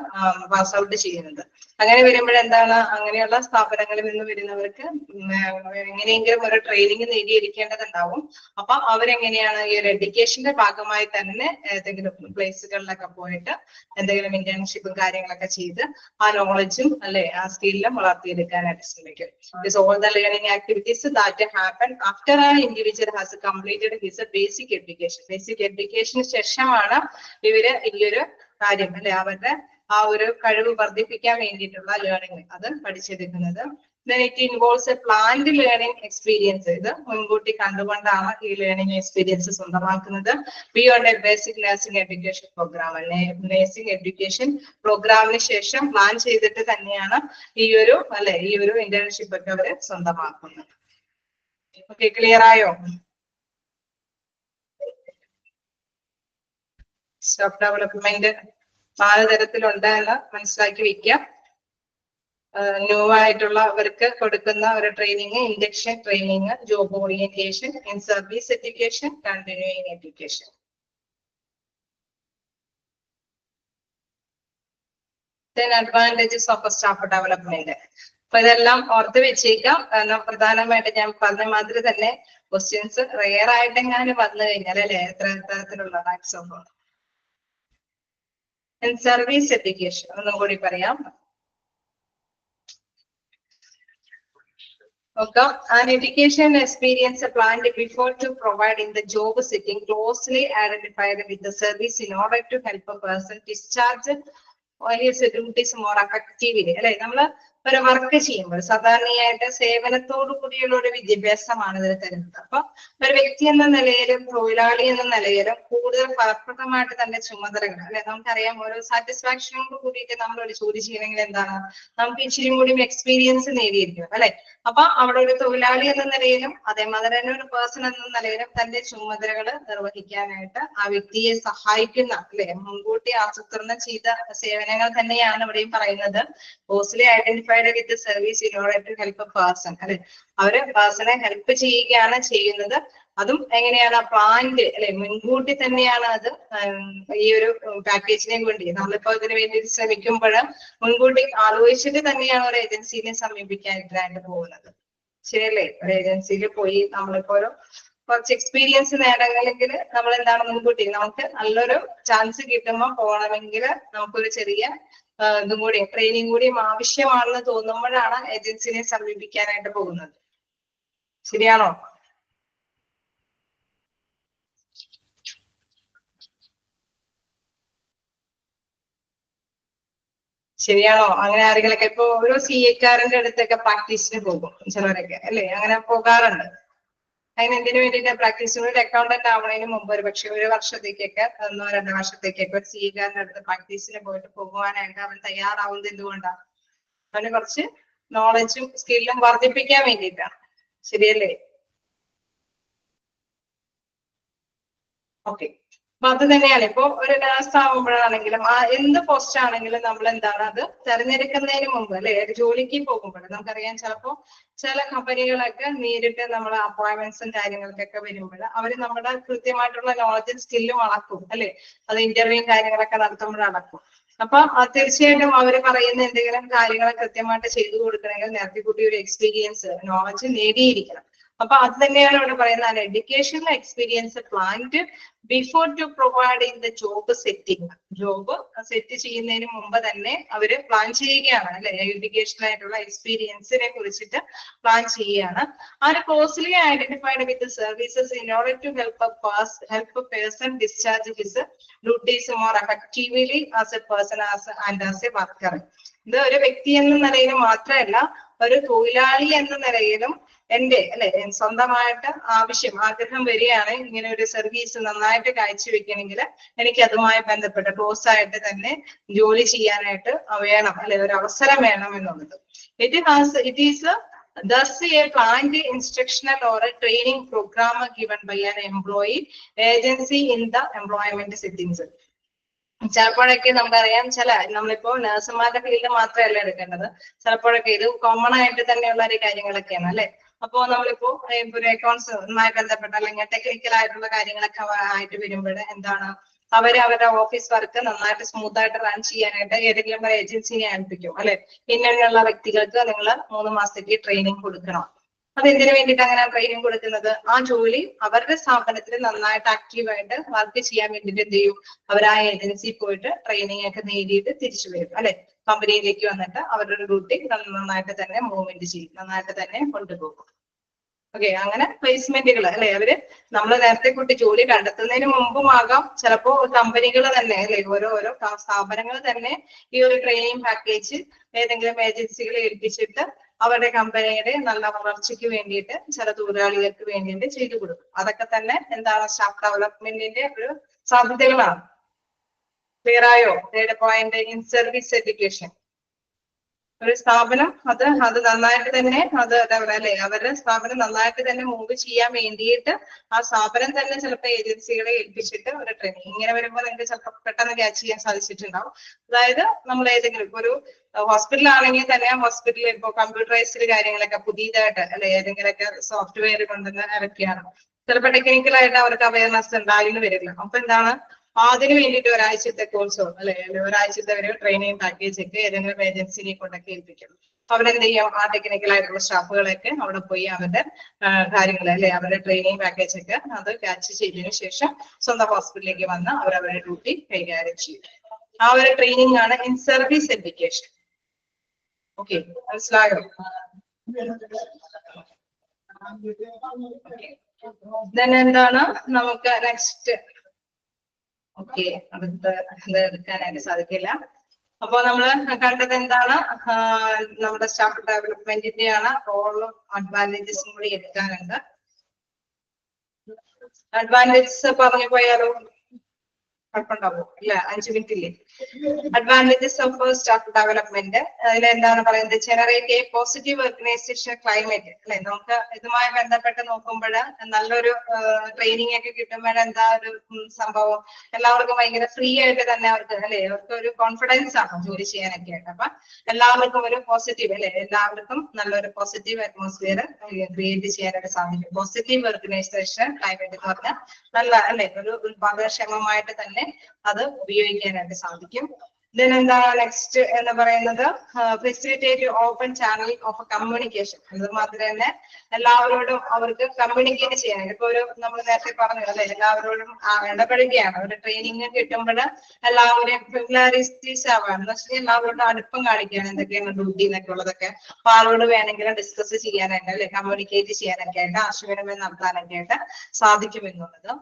പാസ് ഔട്ട് ചെയ്യുന്നത്. അങ്ങനെ വരുമ്പോഴെന്താണ്, അങ്ങനെയുള്ള സ്ഥാപനങ്ങളിൽ നിന്ന് വരുന്നവർക്ക് എങ്ങനെയെങ്കിലും ഒരു ട്രെയിനിങ് നേടിയിരിക്കേണ്ടതുണ്ടാവും. അപ്പൊ അവരെങ്ങനെയാണ് ഈ ഒരു എഡ്യൂക്കേഷന്റെ ഭാഗമായി തന്നെ ഏതെങ്കിലും പ്ലേസുകളിലൊക്കെ പോയിട്ട് എന്തെങ്കിലും ഇന്റേൺഷിപ്പും കാര്യങ്ങളൊക്കെ ചെയ്ത് ആ നോളജും അല്ലെ ആ സ്കില്ലും വളർത്തിയെടുക്കാനായിട്ട് ശ്രമിക്കും. These all the learning activities that happen after an individual has completed his basic education. Basic എഡ്യൂക്കേഷന് ശേഷമാണ് ഇവര് ഈ ഒരു കാര്യം അല്ലെ അവരുടെ ആ ഒരു കഴിവ് വർദ്ധിപ്പിക്കാൻ വേണ്ടിയിട്ടുള്ള ലേണിംഗ് അത് പഠിച്ചെടുക്കുന്നത്. Then it involves a planned learning experience. ഇത് മുൻകൂട്ടി കണ്ടുകൊണ്ടാണ് ഈ ലേണിംഗ് എക്സ്പീരിയൻസ് സ്വന്തമാക്കുന്നത്. Beyond a basic nursing education program nursing education പ്രോഗ്രാമിന് ശേഷം പ്ലാൻ ചെയ്തിട്ട് തന്നെയാണ് ഈ ഒരു ഇന്റേൺഷിപ്പ് ഒക്കെ അവര് സ്വന്തമാക്കുന്നത്. ഓക്കെ, ക്ലിയർ ആയോ? സ്റ്റാഫ് ഡെവലപ്മെന്റ് 4 തരത്തിലുണ്ട് എന്ന് മനസ്സിലാക്കി വെക്കാം. ന്യൂ ആയിട്ടുള്ളവർക്ക് കൊടുക്കുന്ന ഒരു training, induction training, job orientation, in service education, continuing education. Then advantages of a staff development. അപ്പൊ ഇതെല്ലാം ഓർത്ത് വെച്ചേക്കാം. കാരണം പ്രധാനമായിട്ട് ഞാൻ പറഞ്ഞ മാതിരി തന്നെ ക്വസ്റ്റ്യൻസ് റെയർ ആയിട്ടെങ്ങാനും വന്നു കഴിഞ്ഞാൽ അല്ലെ എത്ര തരത്തിലുള്ള ടൈപ്സ് ഓഫ് സർവീസ് എഡ്യൂക്കേഷൻ ഒന്നും കൂടി പറയാം. Okay, an education experience planned before to provide in the job setting closely identified with the service in order to help a person discharge his duties more effectively. അല്ലെ നമ്മള് ഒരു work ചെയ്യുമ്പോൾ സാധാരണയായിട്ട് സേവനത്തോടു കൂടിയുള്ള ഒരു വിദ്യാഭ്യാസമാണ് ഇതിൽ തരുന്നത്. അപ്പൊ ഒരു വ്യക്തി എന്ന നിലയിലും തൊഴിലാളി എന്ന നിലയിലും കൂടുതൽ ഫലപ്രദമായിട്ട് തന്റെ ചുമതലകൾ അല്ലെ നമുക്കറിയാം ഒരു സാറ്റിസ്ഫാക്ഷനോട് കൂടിയിട്ട് നമ്മൾ ഒരു ജോലി ചെയ്യണമെങ്കിൽ എന്താണ് നമുക്ക് ഇച്ചിരി കൂടി എക്സ്പീരിയൻസ് നേടിയിരിക്കും അല്ലെ. അപ്പൊ അവിടെ ഒരു തൊഴിലാളി എന്ന നിലയിലും അതേമാതിരി തന്നെ ഒരു പേഴ്സൺ എന്ന നിലയിലും തന്റെ ചുമതലകൾ നിർവഹിക്കാനായിട്ട് ആ വ്യക്തിയെ സഹായിക്കുന്ന അല്ലെ മുൻകൂട്ടി ആസൂത്രണം ചെയ്ത സേവനങ്ങൾ തന്നെയാണ് ഇവിടെയും പറയുന്നത്. കോഴ്സിലെ identified with service in order to help a person അല്ലെ അവര് പേഴ്സണെ ഹെൽപ്പ് ചെയ്യുകയാണ് ചെയ്യുന്നത്. അതും എങ്ങനെയാണ് പ്ലാന്റ് അല്ലെ മുൻകൂട്ടി തന്നെയാണ് അത് ഈ ഒരു പാക്കേജിനെ വേണ്ടി നമ്മളിപ്പോ ഇതിനു വേണ്ടി ശ്രമിക്കുമ്പോൾ മുൻകൂട്ടി ആലോചിച്ചിട്ട് തന്നെയാണ് ഒരു ഏജൻസിനെ സമീപിക്കാനായിട്ട് പോകുന്നത്. ശരിയല്ലേ? ഒരു ഏജൻസിയിൽ പോയി നമ്മളിപ്പോ കുറച്ച് എക്സ്പീരിയൻസ് നേടണമെങ്കിൽ നമ്മൾ എന്താണ് മുൻകൂട്ടി നമുക്ക് നല്ലൊരു ചാൻസ് കിട്ടുമ്പോൾ പോകണമെങ്കിൽ നമുക്കൊരു ചെറിയ ഇതും കൂടി ട്രെയിനിങ് കൂടിയും ആവശ്യമാണെന്ന് തോന്നുമ്പോഴാണ് ഏജൻസിനെ സമീപിക്കാനായിട്ട് പോകുന്നത്. ശരിയാണോ? ശരിയാണോ? അങ്ങനെ ആരെങ്കിലൊക്കെ ഇപ്പൊ ഓരോ CA-ക്കാരന്റെ അടുത്തൊക്കെ പ്രാക്ടീസിന് പോകും ചിലരൊക്കെ അല്ലെ, അങ്ങനെ പോകാറുണ്ട്. അതിന് എന്തിനു വേണ്ടിയിട്ട് പ്രാക്ടീസിന് ഒരു അക്കൗണ്ടന്റ് ആവുന്നതിന് മുമ്പ് ഒരു പക്ഷെ 1 വർഷത്തേക്കൊക്കെ 1-2 വർഷത്തേക്കൊക്കെ ഒരു CA-ക്കാരന്റെ അടുത്ത് പ്രാക്ടീസിന് പോയിട്ട് പോകുവാനായിട്ട് അവൻ തയ്യാറാവുന്നത് എന്തുകൊണ്ടാണ്? അവന് കുറച്ച് നോളജും സ്കില്ലും വർദ്ധിപ്പിക്കാൻ വേണ്ടിയിട്ടാണ്. ശരിയല്ലേ? ഓക്കെ, അപ്പൊ അത് തന്നെയാണ് ഇപ്പൊ ഒരു നേഴ്സ് ആവുമ്പോഴാണെങ്കിലും എന്ത് പോസ്റ്റ് ആണെങ്കിലും നമ്മൾ എന്താണ് അത് തെരഞ്ഞെടുക്കുന്നതിന് മുമ്പ് അല്ലെ ഒരു ജോലിക്ക് പോകുമ്പോൾ നമുക്കറിയാം ചിലപ്പോ ചില കമ്പനികളൊക്കെ നേരിട്ട് നമ്മളെ അപ്പോയിന്റ്മെന്റ്സും കാര്യങ്ങൾക്കൊക്കെ വരുമ്പോൾ അവര് നമ്മുടെ കൃത്യമായിട്ടുള്ള നോളജും സ്കില്ലും അളക്കും അല്ലെ. അത് ഇന്റർവ്യൂ കാര്യങ്ങളൊക്കെ നടത്തുമ്പോൾ അളക്കും. അപ്പൊ തീർച്ചയായിട്ടും അവര് പറയുന്ന എന്തെങ്കിലും കാര്യങ്ങൾ കൃത്യമായിട്ട് ചെയ്തു കൊടുക്കണമെങ്കിൽ നേരത്തെ കൂട്ടി ഒരു എക്സ്പീരിയൻസ് നോളജ് നേടിയിരിക്കണം. അപ്പൊ അത് തന്നെയാണ് ഇവിടെ പറയുന്നത് educational experience planned before to provide in the job setting. Job set ചെയ്യുന്നതിന് മുമ്പ് തന്നെ അവര് പ്ലാൻ ചെയ്യുകയാണ് അല്ലെ. എഡ്യൂക്കേഷണൽ ആയിട്ടുള്ള എക്സ്പീരിയൻസിനെ കുറിച്ചിട്ട് പ്ലാൻ ചെയ്യുകയാണ്. And closely identified with services in order to help person discharge his duties more effectively as a person and as a worker. ഇത് ഒരു വ്യക്തി എന്ന നിലയിൽ മാത്രമല്ല ഒരു തൊഴിലാളി എന്ന നിലയിലും എന്റെ അല്ലെ സ്വന്തമായിട്ട് ആഗ്രഹം വരികയാണ് ഇങ്ങനെ ഒരു സർവീസ് നന്നായിട്ട് കാഴ്ചവെക്കണമെങ്കിൽ എനിക്ക് അതുമായി ബന്ധപ്പെട്ട് ക്ലോസ് ആയിട്ട് തന്നെ ജോലി ചെയ്യാനായിട്ട് വേണം അല്ലെ, ഒരു അവസരം വേണം എന്നുള്ളത്. It is thus a planned instructional or a training program given by an employee agency in the employment settings. ചിലപ്പോഴൊക്കെ നമുക്കറിയാം, നമ്മളിപ്പോ നഴ്സുമാരുടെ ഫീൽഡ് മാത്രമല്ല എടുക്കേണ്ടത്, ചിലപ്പോഴൊക്കെ ഇത് കോമൺ ആയിട്ട് തന്നെയുള്ള ഒരു കാര്യങ്ങളൊക്കെയാണ് അല്ലെ. അപ്പോ നമ്മളിപ്പോ ഒരു അക്കൗണ്ട്സുമായി ബന്ധപ്പെട്ട അല്ലെങ്കിൽ ടെക്നിക്കൽ ആയിട്ടുള്ള കാര്യങ്ങളൊക്കെ ആയിട്ട് വരുമ്പോൾ എന്താണ്, അവരുടെ ഓഫീസ് വർക്ക് നന്നായിട്ട് സ്മൂത്ത് ആയിട്ട് റൺ ചെയ്യാനായിട്ട് ഏതെങ്കിലും ഒരു ഏജൻസിനെ ഏൽപ്പിക്കും അല്ലെ. ഇങ്ങനെയുള്ള വ്യക്തികൾക്ക് നിങ്ങൾ 3 മാസത്തേക്ക് ട്രെയിനിങ് കൊടുക്കണം. അതെന്തിനു വേണ്ടിയിട്ട് അങ്ങനെ ട്രെയിനിങ് കൊടുക്കുന്നത്? ആ ജോലി അവരുടെ സ്ഥാപനത്തിൽ നന്നായിട്ട് ആക്റ്റീവായിട്ട് വർക്ക് ചെയ്യാൻ വേണ്ടിയിട്ട് എന്ത് ചെയ്യും, അവർ ആ ഏജൻസിയിൽ പോയിട്ട് ട്രെയിനിങ് ഒക്കെ നേടിയിട്ട് തിരിച്ചു വരും അല്ലെ. കമ്പനിയിലേക്ക് വന്നിട്ട് അവരുടെ ഡ്യൂട്ടി നന്നായിട്ട് തന്നെ മൂവ്മെന്റ് ചെയ്യും, നന്നായിട്ട് തന്നെ കൊണ്ടുപോകും. ഓക്കെ, അങ്ങനെ പ്ലേസ്മെന്റുകൾ അല്ലെ, അവര് നമ്മൾ നേരത്തെ കൂട്ടി ജോലി കണ്ടെത്തുന്നതിന് മുമ്പുമാകാം, ചിലപ്പോ കമ്പനികൾ തന്നെ അല്ലെ, ഓരോ സ്ഥാപനങ്ങൾ തന്നെ ഈ ഒരു ട്രെയിനിങ് പാക്കേജ് ഏതെങ്കിലും ഏജൻസികളെ ഏൽപ്പിച്ചിട്ട് അവരുടെ കമ്പനിയുടെ നല്ല വളർച്ചയ്ക്ക് വേണ്ടിയിട്ട് ചില തൊഴിലാളികൾക്ക് വേണ്ടിയിട്ട് ചെയ്തു കൊടുക്കും. അതൊക്കെ തന്നെ എന്താണ്, സ്റ്റാഫ് ഡെവലപ്മെന്റിന്റെ ഒരു സാധ്യതകളാണ്. ക്ലിയർ ആയോ? Third point, in service education. ഒരു സ്ഥാപനം അത് നന്നായിട്ട് തന്നെ അല്ലെ, അവരുടെ സ്ഥാപനം നന്നായിട്ട് തന്നെ മൂവ് ചെയ്യാൻ വേണ്ടിയിട്ട് ആ സ്ഥാപനം തന്നെ ചിലപ്പോൾ ഏജൻസികളെ ഏൽപ്പിച്ചിട്ട് ഒരു ട്രെയിനിങ് ഇങ്ങനെ വരുമ്പോൾ നിങ്ങൾക്ക് ചിലപ്പോൾ പെട്ടെന്ന് ക്യാച്ച് ചെയ്യാൻ സാധിച്ചിട്ടുണ്ടാവും. അതായത് നമ്മൾ ഏതെങ്കിലും ഒരു ഹോസ്പിറ്റൽ ആണെങ്കിൽ തന്നെ ഹോസ്പിറ്റലിൽ ഇപ്പോൾ കമ്പ്യൂട്ടറൈസ്ഡ് കാര്യങ്ങളൊക്കെ പുതിയതായിട്ട് അല്ലെ ഏതെങ്കിലുമൊക്കെ സോഫ്റ്റ്വെയർ കൊണ്ടുവന്ന് ഇറക്കിയാണ്. ചിലപ്പോൾ ടെക്നിക്കലായിട്ട് അവർക്ക് അവയർനെസ് ഉണ്ടായിരുന്നു വരില്ല. അപ്പൊ എന്താണ്, അതിന് വേണ്ടിയിട്ട് ഒരാഴ്ചത്തെ കോഴ്സോ അല്ലെ ഒരാഴ്ചത്തെ ഒരു ട്രെയിനിങ് പാക്കേജ് ഒക്കെ ഏതെങ്കിലും ഏജൻസിനെ കൊണ്ടൊക്കെ ഏൽപ്പിക്കും. അവരെന്ത് ചെയ്യും, ആ ടെക്നിക്കൽ ആയിട്ടുള്ള സ്റ്റാഫുകളൊക്കെ അവിടെ പോയി അവരുടെ കാര്യങ്ങൾ അല്ലെ അവരുടെ ട്രെയിനിങ് പാക്കേജ് ഒക്കെ അത് ക്യാച്ച് ചെയ്തതിനു ശേഷം സ്വന്തം ഹോസ്പിറ്റലിലേക്ക് വന്ന് അവരവരുടെ ഡ്യൂട്ടി കൈകാര്യം ചെയ്യും. ആ ഒരു ട്രെയിനിങ് ആണ് ഇൻ സർവീസ് എഡ്യൂക്കേഷൻ. ഓക്കെ, മനസ്സിലായോ? എന്താണ് നമുക്ക് നെക്സ്റ്റ്? ഓക്കെ, അടുത്ത് ഇത് എടുക്കാനായിട്ട് സാധിക്കില്ല. അപ്പൊ നമ്മള് കണ്ടത് എന്താണ്, നമ്മുടെ സ്റ്റാഫ് ഡെവലപ്മെന്റിന്റെ ആണ് റോളും അഡ്വാൻറ്റേജസും കൂടി എടുക്കാനുണ്ട്. അഡ്വാൻറ്റേജസ് പറഞ്ഞു പോയാലോ? കുഴപ്പമുണ്ടാവോ? ഇല്ല, 5 മിനിറ്റ് ഇല്ലേ? അഡ്വാൻറ്റേജസ് ഓഫ് സ്റ്റാഫ് ഡെവലപ്മെന്റ് അതിലെന്താണ് പറയുന്നത്? Generate A positive organisation climate അല്ലെ. നമുക്ക് ഇതുമായി ബന്ധപ്പെട്ട് നോക്കുമ്പോൾ നല്ലൊരു ട്രെയിനിങ് ഒക്കെ കിട്ടുമ്പോൾ എന്താ ഒരു സംഭവം, എല്ലാവർക്കും ഭയങ്കര ഫ്രീ ആയിട്ട് തന്നെ അവർക്ക് അല്ലെ അവർക്ക് ഒരു കോൺഫിഡൻസ് ആണ് ജോലി ചെയ്യാനൊക്കെ ആയിട്ട്. അപ്പൊ എല്ലാവർക്കും ഒരു പോസിറ്റീവ് അല്ലെ, എല്ലാവർക്കും നല്ലൊരു പോസിറ്റീവ് അറ്റ്മോസ്ഫിയർ ക്രിയേറ്റ് ചെയ്യാനായിട്ട് സാധിക്കും. പോസിറ്റീവ് ഓർഗനൈസേഷൻ ക്ലൈമറ്റ് എന്ന് പറഞ്ഞാൽ നല്ല അല്ലെ ഒരു ഉത്പാദനക്ഷമമായിട്ട് തന്നെ അത് ഉപയോഗിക്കാനായിട്ട് സാധിക്കും. എന്താണ് നെക്സ്റ്റ് എന്ന് പറയുന്നത്, facilitate open channel of communication. അത് മാത്രമേ തന്നെ എല്ലാവരോടും അവർക്ക് കമ്മ്യൂണിക്കേറ്റ് ചെയ്യാനായിട്ട് ഇപ്പൊ ഒരു നമ്മൾ നേരത്തെ പറഞ്ഞു അല്ലെ എല്ലാവരോടും ഇടപെടുകയാണ്. ഒരു ട്രെയിനിങ് കിട്ടുമ്പോൾ എല്ലാവരെയും ഫെമിലാരിറ്റീസ് ആവാണ് എന്ന് വെച്ചാൽ എല്ലാവരോടും അടുപ്പം കാണിക്കുകയാണ്, എന്തൊക്കെയാണ് ഡ്യൂട്ടി എന്നൊക്കെ ഉള്ളതൊക്കെ. അപ്പൊ ആരോട് വേണമെങ്കിലും ഡിസ്കസ് ചെയ്യാനായിട്ട് അല്ലെ കമ്മ്യൂണിക്കേറ്റ് ചെയ്യാനൊക്കെ ആയിട്ട് ആശയവിനിമയം നടത്താനൊക്കെ ആയിട്ട് സാധിക്കുമെന്നുള്ളത്.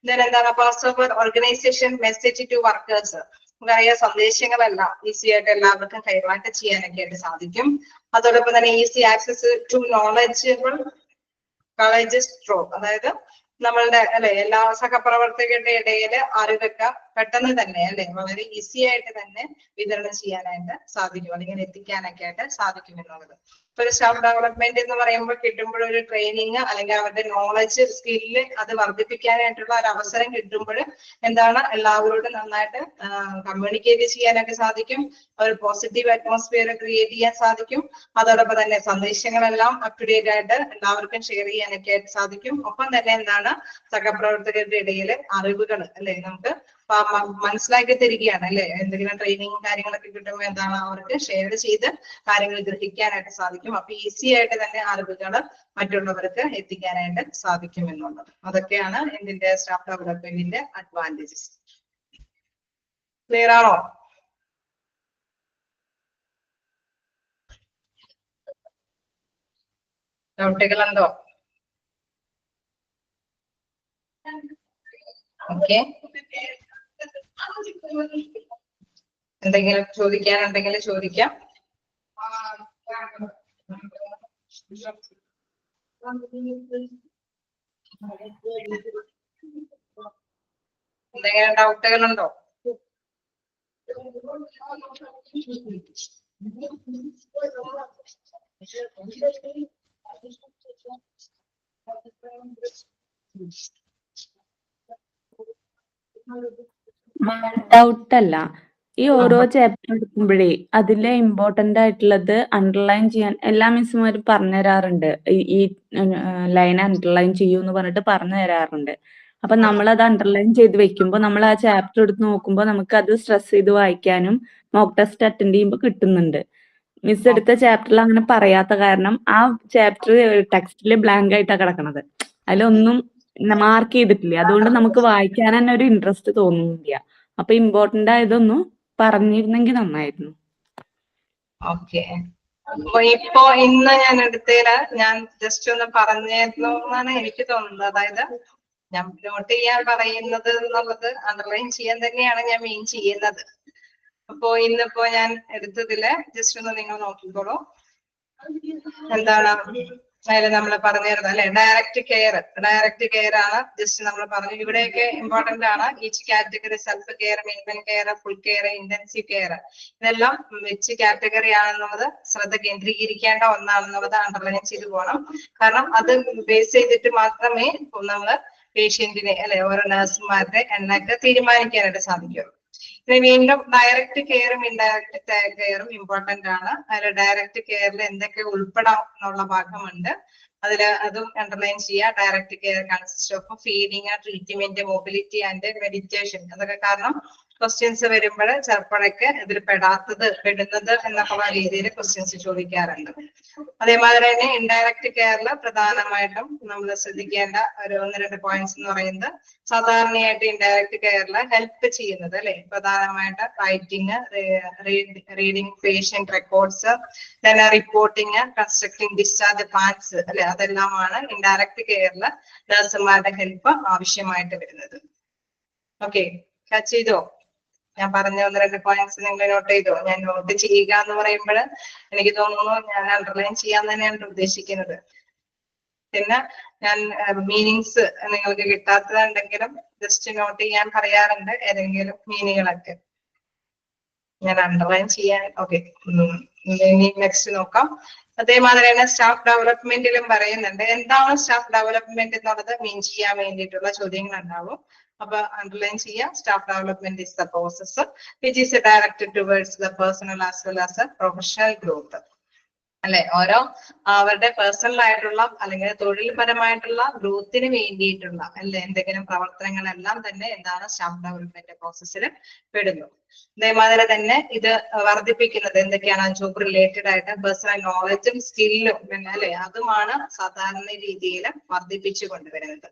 എന്താണ് pass organisation message to workers. പറയാ സന്ദേശങ്ങളെല്ലാം ഈസി ആയിട്ട് എല്ലാവർക്കും കൈമാറ്റം ചെയ്യാനൊക്കെ ആയിട്ട് സാധിക്കും. അതോടൊപ്പം തന്നെ easy access to knowledgeable colleagues through, അതായത് നമ്മളുടെ അല്ലെ എല്ലാ സഹപ്രവർത്തകരുടെ ഇടയിൽ അറിവൊക്കെ പെട്ടെന്ന് തന്നെ അല്ലെ വളരെ ഈസി ആയിട്ട് തന്നെ വിതരണം ചെയ്യാനായിട്ട് സാധിക്കും, അല്ലെങ്കിൽ എത്തിക്കാനൊക്കെ ആയിട്ട് സാധിക്കും എന്നുള്ളത്. ഇപ്പൊ ഒരു സ്റ്റാഫ് ഡെവലപ്മെന്റ് എന്ന് പറയുമ്പോൾ കിട്ടുമ്പോൾ ഒരു ട്രെയിനിങ് അല്ലെങ്കിൽ അവരുടെ നോളജ് സ്കില്ല് അത് വർദ്ധിപ്പിക്കാനായിട്ടുള്ള ഒരു അവസരം കിട്ടുമ്പോൾ എന്താണ് എല്ലാവരോടും നന്നായിട്ട് കമ്മ്യൂണിക്കേറ്റ് ചെയ്യാനായിട്ട് സാധിക്കും. ഒരു പോസിറ്റീവ് അറ്റ്മോസ്ഫിയർ ക്രിയേറ്റ് ചെയ്യാൻ സാധിക്കും. അതോടൊപ്പം തന്നെ സന്ദേശങ്ങളെല്ലാം അപ് ടു ഡേറ്റ് ആയിട്ട് എല്ലാവർക്കും ഷെയർ ചെയ്യാനൊക്കെ ആയിട്ട് സാധിക്കും. ഒപ്പം തന്നെ എന്താണ് സഹപ്രവർത്തകരുടെ ഇടയിൽ അറിവുകൾ അല്ലെ നമുക്ക് മനസ്സിലാക്കി തരികയാണ് അല്ലെ. എന്തെങ്കിലും ട്രെയിനിങ് കാര്യങ്ങളൊക്കെ കിട്ടുമ്പോൾ എന്താണ് അവർക്ക് ഷെയർ ചെയ്ത് കാര്യങ്ങൾ ഗ്രഹിക്കാനായിട്ട് സാധിക്കും. അപ്പൊ ഈസി ആയിട്ട് തന്നെ അറിവുകൾ മറ്റുള്ളവർക്ക് എത്തിക്കാനായിട്ട് സാധിക്കും എന്നുള്ളത്. അതൊക്കെയാണ് ഇതിന്റെ സ്റ്റാഫ് ഡെവലപ്മെന്റിന്റെ അഡ്വാൻറ്റേജസ്. ക്ലിയർ ആണോ? ഡൗട്ടുകളുണ്ടോ? ഓക്കെ, എന്തെങ്കിലും ചോദിക്കാനുണ്ടെങ്കിൽ ചോദിക്കാം. എന്തെങ്കിലും ഡൗട്ടുകളുണ്ടോ? ഡൗട്ട് അല്ല, ഈ ഓരോ ചാപ്റ്റർ എടുക്കുമ്പോഴേ അതിലെ ഇമ്പോർട്ടന്റ് ആയിട്ടുള്ളത് അണ്ടർലൈൻ ചെയ്യാൻ എല്ലാ മിസ്സുമാരും പറഞ്ഞു തരാറുണ്ട്. ഈ ലൈൻ അണ്ടർലൈൻ ചെയ്യൂ എന്ന് പറഞ്ഞിട്ട് പറഞ്ഞു തരാറുണ്ട്. അപ്പൊ നമ്മൾ അത് അണ്ടർലൈൻ ചെയ്ത് വെക്കുമ്പോൾ നമ്മൾ ആ ചാപ്റ്റർ എടുത്ത് നോക്കുമ്പോൾ നമുക്ക് അത് സ്ട്രെസ് ചെയ്ത് വായിക്കാനും മോക്ക് ടെസ്റ്റ് അറ്റൻഡ് ചെയ്യുമ്പോൾ കിട്ടുന്നുണ്ട്. മിസ് എടുത്ത ചാപ്റ്ററിൽ അങ്ങനെ പറയാത്ത കാരണം ആ ചാപ്റ്റർ ടെക്സ്റ്റിൽ ബ്ലാങ്ക് ആയിട്ടാണ് കിടക്കണത്. അതിലൊന്നും മാർക്ക് ചെയ്തിട്ടില്ല. അതുകൊണ്ട് നമുക്ക് വായിക്കാൻ തന്നെ ഒരു ഇൻട്രസ്റ്റ് തോന്നുന്നില്ല. അപ്പൊ ഇമ്പോർട്ടന്റ് ആയതൊന്നും പറഞ്ഞിരുന്നെങ്കിൽ നന്നായിരുന്നു. ഓക്കെ, അപ്പൊ ഇപ്പൊ ഇന്ന് ഞാൻ എടുത്തതില് ഞാൻ ജസ്റ്റ് ഒന്ന് പറഞ്ഞിരുന്നു എന്നാണ് എനിക്ക് തോന്നുന്നത്. അതായത് ഞാൻ നോട്ട് ചെയ്യാൻ പറയുന്നത് എന്നുള്ളത് അണ്ടർലൈൻ ചെയ്യാൻ തന്നെയാണ് ഞാൻ മെയിൻ ചെയ്യുന്നത്. അപ്പോ ഇന്നിപ്പോ ഞാൻ എടുത്തതില് ജസ്റ്റ് ഒന്ന് നിങ്ങൾ നോക്കിക്കോളൂ. എന്താണ് അതിൽ നമ്മൾ പറഞ്ഞിരുന്നത് അല്ലെ, ഡയറക്റ്റ് കെയർ ആണ്. ജസ്റ്റ് നമ്മൾ പറഞ്ഞു ഇവിടെയൊക്കെ ഇമ്പോർട്ടന്റ് ആണ്. Each category self care, maintain care, full care, intensive care, ഇതെല്ലാം വെച്ച് കാറ്റഗറി ആണെന്നുള്ളത് ശ്രദ്ധ കേന്ദ്രീകരിക്കേണ്ട ഒന്നാണെന്നുള്ളത് അണ്ടർലൈൻ ചെയ്തു പോകണം. കാരണം അത് ബേസ് ചെയ്തിട്ട് മാത്രമേ നമ്മള് പേഷ്യന്റിനെ അല്ലെ ഓരോ നഴ്സുമാരുടെ എണ്ണൊക്കെ തീരുമാനിക്കാനായിട്ട് സാധിക്കുള്ളൂ. ഇനി വീണ്ടും ഡയറക്റ്റ് കെയറും ഇൻഡയറക്റ്റ് കെയറും ഇമ്പോർട്ടന്റ് ആണ്. അതിൽ ഡയറക്റ്റ് കെയറിൽ എന്തൊക്കെ ഉൾപ്പെടാം എന്നുള്ള ഭാഗമുണ്ട്. അതും അണ്ടർലൈൻ ചെയ്യുക. Direct care consist of feeding, treatment, mobility and meditation. അതൊക്കെ കാരണം ക്വസ്റ്റ്യൻസ് വരുമ്പോൾ ചിലപ്പോഴൊക്കെ ഇതിൽ പെടുന്നത് എന്നൊക്കെയുള്ള രീതിയിൽ ക്വസ്റ്റ്യൻസ് ചോദിക്കാറുണ്ട്. അതേമാതിരി തന്നെ ഇൻഡയറക്റ്റ് കെയറിൽ പ്രധാനമായിട്ടും നമ്മൾ ശ്രദ്ധിക്കേണ്ട ഒരു 1-2 പോയിന്റ്സ് എന്ന് പറയുന്നത്, സാധാരണയായിട്ട് ഇൻഡയറക്റ്റ് കെയറിൽ ഹെൽപ്പ് ചെയ്യുന്നത് അല്ലെ, പ്രധാനമായിട്ട് writing, reading patient records, reporting, constructing discharge plans അല്ലെ, അതെല്ലാമാണ് ഇൻഡയറക്റ്റ് കെയറിൽ നഴ്സുമാരുടെ ഹെൽപ്പ് ആവശ്യമായിട്ട് വരുന്നത്. ഓക്കെ, ക്യാച്ച് ചെയ്തോ? ഞാൻ പറഞ്ഞ 1-2 പോയിന്റ്സ് നിങ്ങൾ നോട്ട് ചെയ്തോ? ഞാൻ നോട്ട് ചെയ്യുക എന്ന് പറയുമ്പോൾ എനിക്ക് തോന്നുന്നു ഞാൻ അണ്ടർലൈൻ ചെയ്യാൻ തന്നെയാണ് ഉദ്ദേശിക്കുന്നത്. പിന്നെ ഞാൻ മീനിങ്സ് നിങ്ങൾക്ക് കിട്ടാത്തതുണ്ടെങ്കിലും ജസ്റ്റ് നോട്ട് ചെയ്യാൻ പറയാറുണ്ട്. ഏതെങ്കിലും മീനിങ്ങുകളൊക്കെ ഞാൻ അണ്ടർലൈൻ ചെയ്യാൻ. ഓക്കെ, ഇനി നെക്സ്റ്റ് നോക്കാം. അതേമാതിരി തന്നെ സ്റ്റാഫ് ഡെവലപ്മെന്റിലും പറയുന്നുണ്ട്. എന്താണ് സ്റ്റാഫ് ഡെവലപ്മെന്റ് എന്നുള്ളത് മീൻ ചെയ്യാൻ വേണ്ടിയിട്ടുള്ള ചോദ്യങ്ങൾ ഉണ്ടാവും. അപ്പൊ അണ്ടർലൈൻ ചെയ്യാം. Staff development is the process which is directed towards the personal as well as A professional growth അല്ലെ. ഓരോ അവരുടെ പേഴ്സണൽ ആയിട്ടുള്ള അല്ലെങ്കിൽ തൊഴിൽപരമായിട്ടുള്ള ഗ്രോത്തിന് വേണ്ടിയിട്ടുള്ള അല്ലെ എന്തെങ്കിലും പ്രവർത്തനങ്ങളെല്ലാം തന്നെ എന്താണ് സ്റ്റാഫ് ഡെവലപ്മെന്റ് പ്രോസസ്സിൽ പെടുന്നു. അതേമാതിരി തന്നെ ഇത് വർദ്ധിപ്പിക്കുന്നത് എന്തൊക്കെയാണ്? ജോബ് റിലേറ്റഡ് ആയിട്ട് പേഴ്സണൽ നോളജും സ്കില്ലും പിന്നെ അല്ലെ, അതുമാണ് സാധാരണ രീതിയിൽ വർദ്ധിപ്പിച്ചു കൊണ്ടുവരുന്നത്.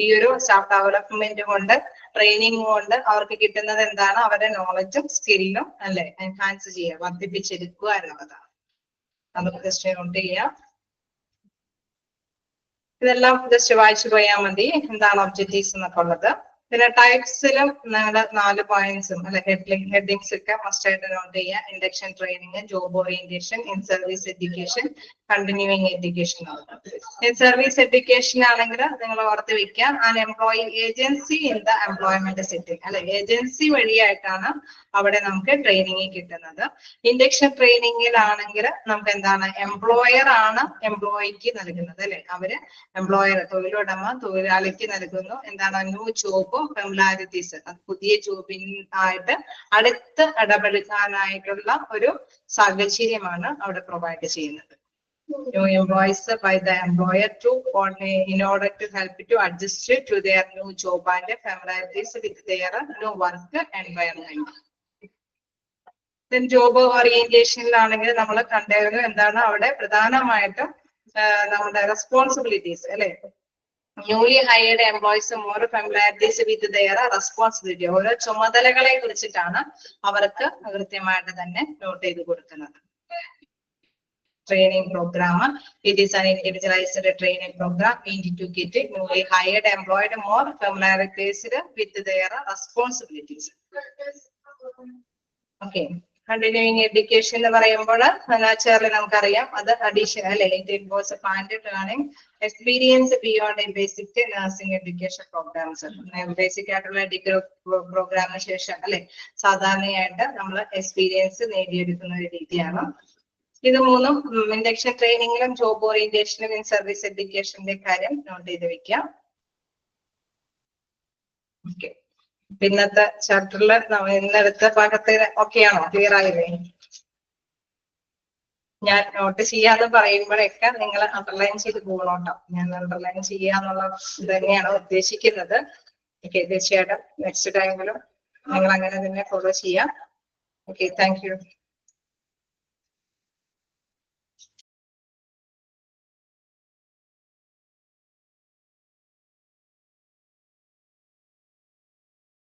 ഈ ഒരു സ്റ്റാഫ് ഡെവലപ്മെന്റ് കൊണ്ട്, ട്രെയിനിങ് കൊണ്ട് അവർക്ക് കിട്ടുന്നത് എന്താണ്? അവരുടെ നോളജും സ്കില്ലും അല്ലെ എൻഹാൻസ് ചെയ്യുക, വർദ്ധിപ്പിച്ചെടുക്കുക എന്നുള്ളതാണ്. നമുക്ക് ജസ്റ്റ് നോട്ട് ചെയ്യാം. ഇതെല്ലാം ജസ്റ്റ് വായിച്ചു പോയാൽ മതി എന്താണ് ഒബ്ജക്റ്റീവ്സ് എന്നൊക്കെ ഉള്ളത്. പിന്നെ ടൈപ്സിലും നിങ്ങളുടെ 4 പോയിന്റ്സും അല്ലെ ഹെഡിങ്സ് ഒക്കെ മസ്റ്റ് ആയിട്ട് നോട്ട് ചെയ്യുക. Induction training, job orientation, in service education, continuing education. In service education ആണെങ്കിൽ നിങ്ങൾ ഓർത്ത് വെക്കുക, an employing agency in the employment setting അല്ലെ, ഏജൻസി വഴിയായിട്ടാണ് അവിടെ നമുക്ക് ട്രെയിനിങ് കിട്ടുന്നത്. ഇൻഡക്ഷൻ ട്രെയിനിങ്ങിലാണെങ്കിൽ നമുക്ക് എന്താണ്? എംപ്ലോയർ ആണ് എംപ്ലോയിക്ക് നൽകുന്നത് അല്ലെ. അവര് എംപ്ലോയർ തൊഴിലുടമ തൊഴിലാളിക്ക് നൽകുന്നു എന്താണ്? ന്യൂ ജോബ് ഫെമിലാരിറ്റീസ്, പുതിയ ജോബിനായിട്ട് അടുത്ത് ഇടപെടുത്താനായിട്ടുള്ള ഒരു സാഹചര്യമാണ് അവിടെ പ്രൊവൈഡ് ചെയ്യുന്നത്. New employees by the employer to in order to help to adjust to their new job and familiarities with their new work environment. Then job ഓറിയന്റേഷനിലാണെങ്കിൽ നമ്മൾ കണ്ടായിരുന്നു എന്താണ് അവിടെ പ്രധാനമായിട്ടും നമ്മുടെ റെസ്പോൺസിബിലിറ്റീസ് അല്ലെ. Newly hired employees more familiarities with their responsibility, ഓരോ ചുമതലകളെ കുറിച്ചിട്ടാണ് അവർക്ക് കൃത്യമായിട്ട് തന്നെ നോട്ട് ചെയ്ത് കൊടുക്കുന്നത്. Training program, it is an individualized training program meant to get newly hired employed more familiarized with their responsibilities. Okay, continuing education എന്ന് പറയുമ്പോൾ നാച്ചുറലി നമുക്കറിയാം അത് അഡീഷൻ അല്ലെ, it involves planned learning experience beyond basic nursing education programs. Basic ആയിട്ടുള്ള degree പ്രോഗ്രാമിന് ശേഷം അല്ലെ സാധാരണയായിട്ട് നമ്മൾ എക്സ്പീരിയൻസ് നേടിയെടുക്കുന്ന ഒരു രീതിയാണ്. ഇത് മൂന്നും ഇൻഡക്ഷൻ ട്രെയിനിങ്ങിലും ജോബ് ഓറിയന്റേഷനും ഇൻ സർവീസ് എഡ്യൂക്കേഷന്റെ കാര്യം നോട്ട് ചെയ്ത് വെക്കാം. ഓക്കെ, ഇന്നത്തെ ചാപ്റ്ററിൽ ഇന്നടുത്ത ഭാഗത്ത് ഓക്കെയാണോ? ക്ലിയർ ആയില്ലേ? ഞാൻ നോട്ട് ചെയ്യാന്ന് പറയുമ്പോഴൊക്കെ നിങ്ങൾ അണ്ടർലൈൻ ചെയ്ത് പോകണോട്ടോ. ഞാൻ അണ്ടർലൈൻ ചെയ്യാന്നുള്ള ഇത് തന്നെയാണ് ഉദ്ദേശിക്കുന്നത്. ഓക്കെ, തീർച്ചയായിട്ടും നെക്സ്റ്റ് ടൈമിലും നിങ്ങൾ അങ്ങനെ തന്നെ ഫോളോ ചെയ്യാം. Okay, thank you.